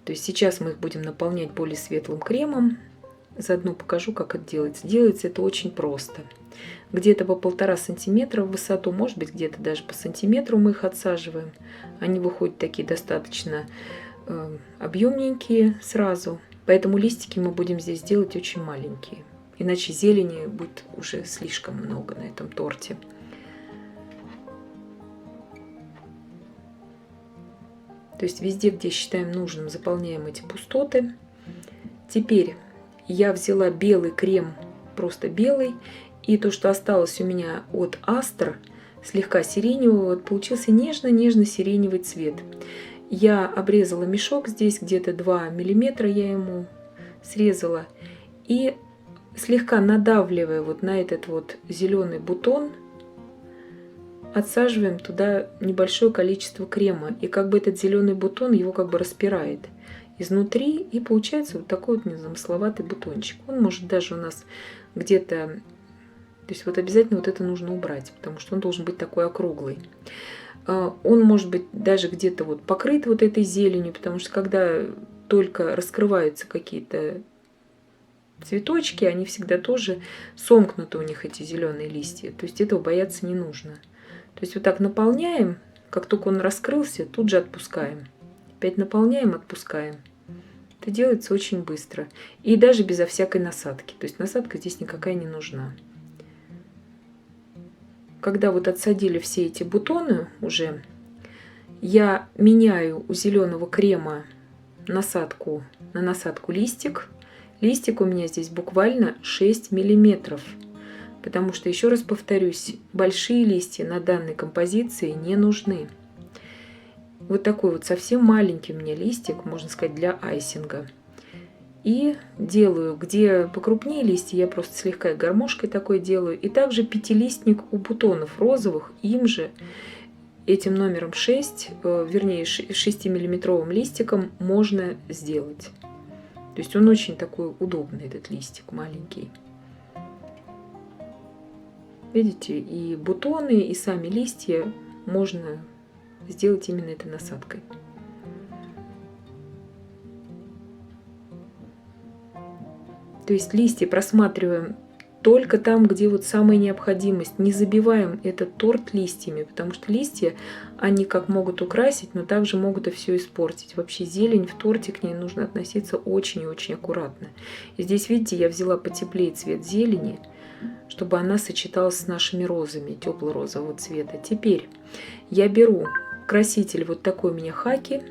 То есть сейчас мы их будем наполнять более светлым кремом. Заодно покажу, как это делается. Делается это очень просто. Где-то по 1,5 сантиметра в высоту, может быть, где-то даже по сантиметру мы их отсаживаем. Они выходят такие достаточно объемненькие сразу. Поэтому листики мы будем здесь делать очень маленькие. Иначе зелени будет уже слишком много на этом торте. То есть везде, где считаем нужным, заполняем эти пустоты. Теперь я взяла белый крем, просто белый. И то, что осталось у меня от Астр, слегка сиреневого, вот получился нежно-нежно-сиреневый цвет. Я обрезала мешок, здесь где-то 2 миллиметра я ему срезала. И слегка надавливая вот на этот вот зеленый бутон, отсаживаем туда небольшое количество крема. И как бы этот зеленый бутон его как бы распирает изнутри. И получается вот такой вот незамысловатый бутончик. Он может даже у нас где-то... То есть вот обязательно вот это нужно убрать, потому что он должен быть такой округлый. Он может быть даже где-то вот покрыт вот этой зеленью, потому что когда только раскрываются какие-то цветочки, они всегда тоже сомкнуты, у них эти зеленые листья. То есть этого бояться не нужно. То есть вот так наполняем, как только он раскрылся, тут же отпускаем. Опять наполняем, отпускаем. Это делается очень быстро. И даже безо всякой насадки. То есть насадка здесь никакая не нужна. Когда вот отсадили все эти бутоны уже, я меняю у зеленого крема насадку на насадку листик. Листик у меня здесь буквально 6 миллиметров. Потому что, еще раз повторюсь, большие листья на данной композиции не нужны. Вот такой вот совсем маленький у меня листик, можно сказать, для айсинга. И делаю, где покрупнее листья, я просто слегка гармошкой такой делаю. И также пятилистник у бутонов розовых, им же этим номером 6, вернее 6-миллиметровым листиком можно сделать. То есть он очень такой удобный, этот листик маленький. Видите, и бутоны, и сами листья можно сделать именно этой насадкой. То есть листья просматриваем только там, где вот самая необходимость. Не забиваем этот торт листьями, потому что листья, они как могут украсить, но также могут и все испортить. Вообще зелень в торте, к ней нужно относиться очень и очень аккуратно. И здесь, видите, я взяла потеплее цвет зелени, чтобы она сочеталась с нашими розами тепло-розового цвета. Теперь я беру краситель, вот такой у меня хаки,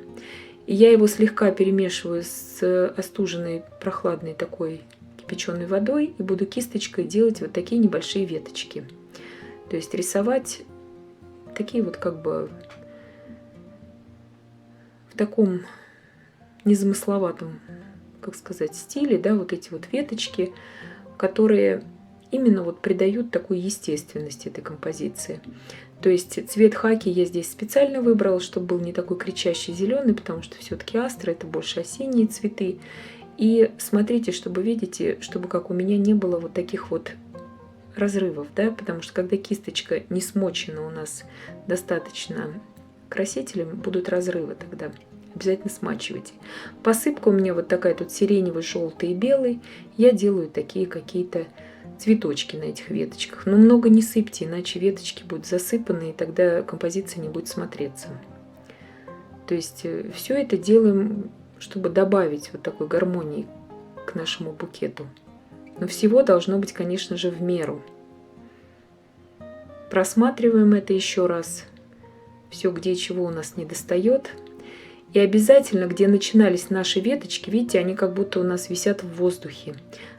и я его слегка перемешиваю с остуженной прохладной такой кипяченой водой и буду кисточкой делать вот такие небольшие веточки. То есть рисовать такие вот как бы в таком незамысловатом, как сказать, стиле, да, вот эти вот веточки, которые именно вот придают такую естественность этой композиции. То есть цвет хаки я здесь специально выбрала, чтобы был не такой кричащий зеленый, потому что все-таки астра это больше осенние цветы. И смотрите, чтобы, видите, чтобы как у меня не было вот таких вот разрывов, да, потому что когда кисточка не смочена у нас достаточно красителем, будут разрывы тогда. Обязательно смачивайте. Посыпка у меня вот такая тут сиреневый, желтый и белый. Я делаю такие какие-то цветочки на этих веточках. Но много не сыпьте, иначе веточки будут засыпаны, и тогда композиция не будет смотреться. То есть все это делаем, чтобы добавить вот такой гармонии к нашему букету. Но всего должно быть, конечно же, в меру. Просматриваем это еще раз. Все, где чего у нас не достает. И обязательно, где начинались наши веточки, видите, они как будто у нас висят в воздухе.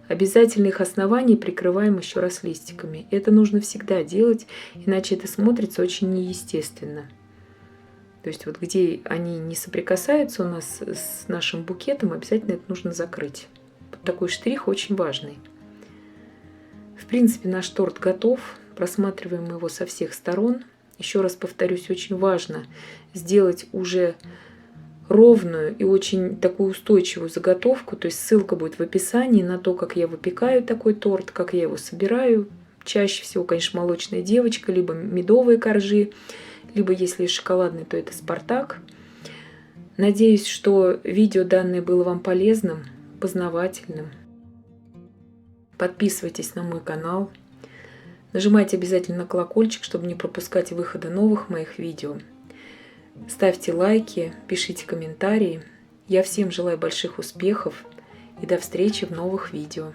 Обязательно их основание прикрываем еще раз листиками. Это нужно всегда делать, иначе это смотрится очень неестественно. То есть вот где они не соприкасаются у нас с нашим букетом, обязательно это нужно закрыть. Вот такой штрих очень важный. В принципе, наш торт готов. Просматриваем его со всех сторон. Еще раз повторюсь, очень важно сделать уже ровную и очень такую устойчивую заготовку. То есть ссылка будет в описании на то, как я выпекаю такой торт, как я его собираю. Чаще всего, конечно, молочная девочка, либо медовые коржи, либо если шоколадный, то это Спартак. Надеюсь, что видео данное было вам полезным, познавательным. Подписывайтесь на мой канал. Нажимайте обязательно на колокольчик, чтобы не пропускать выхода новых моих видео. Ставьте лайки, пишите комментарии. Я всем желаю больших успехов и до встречи в новых видео.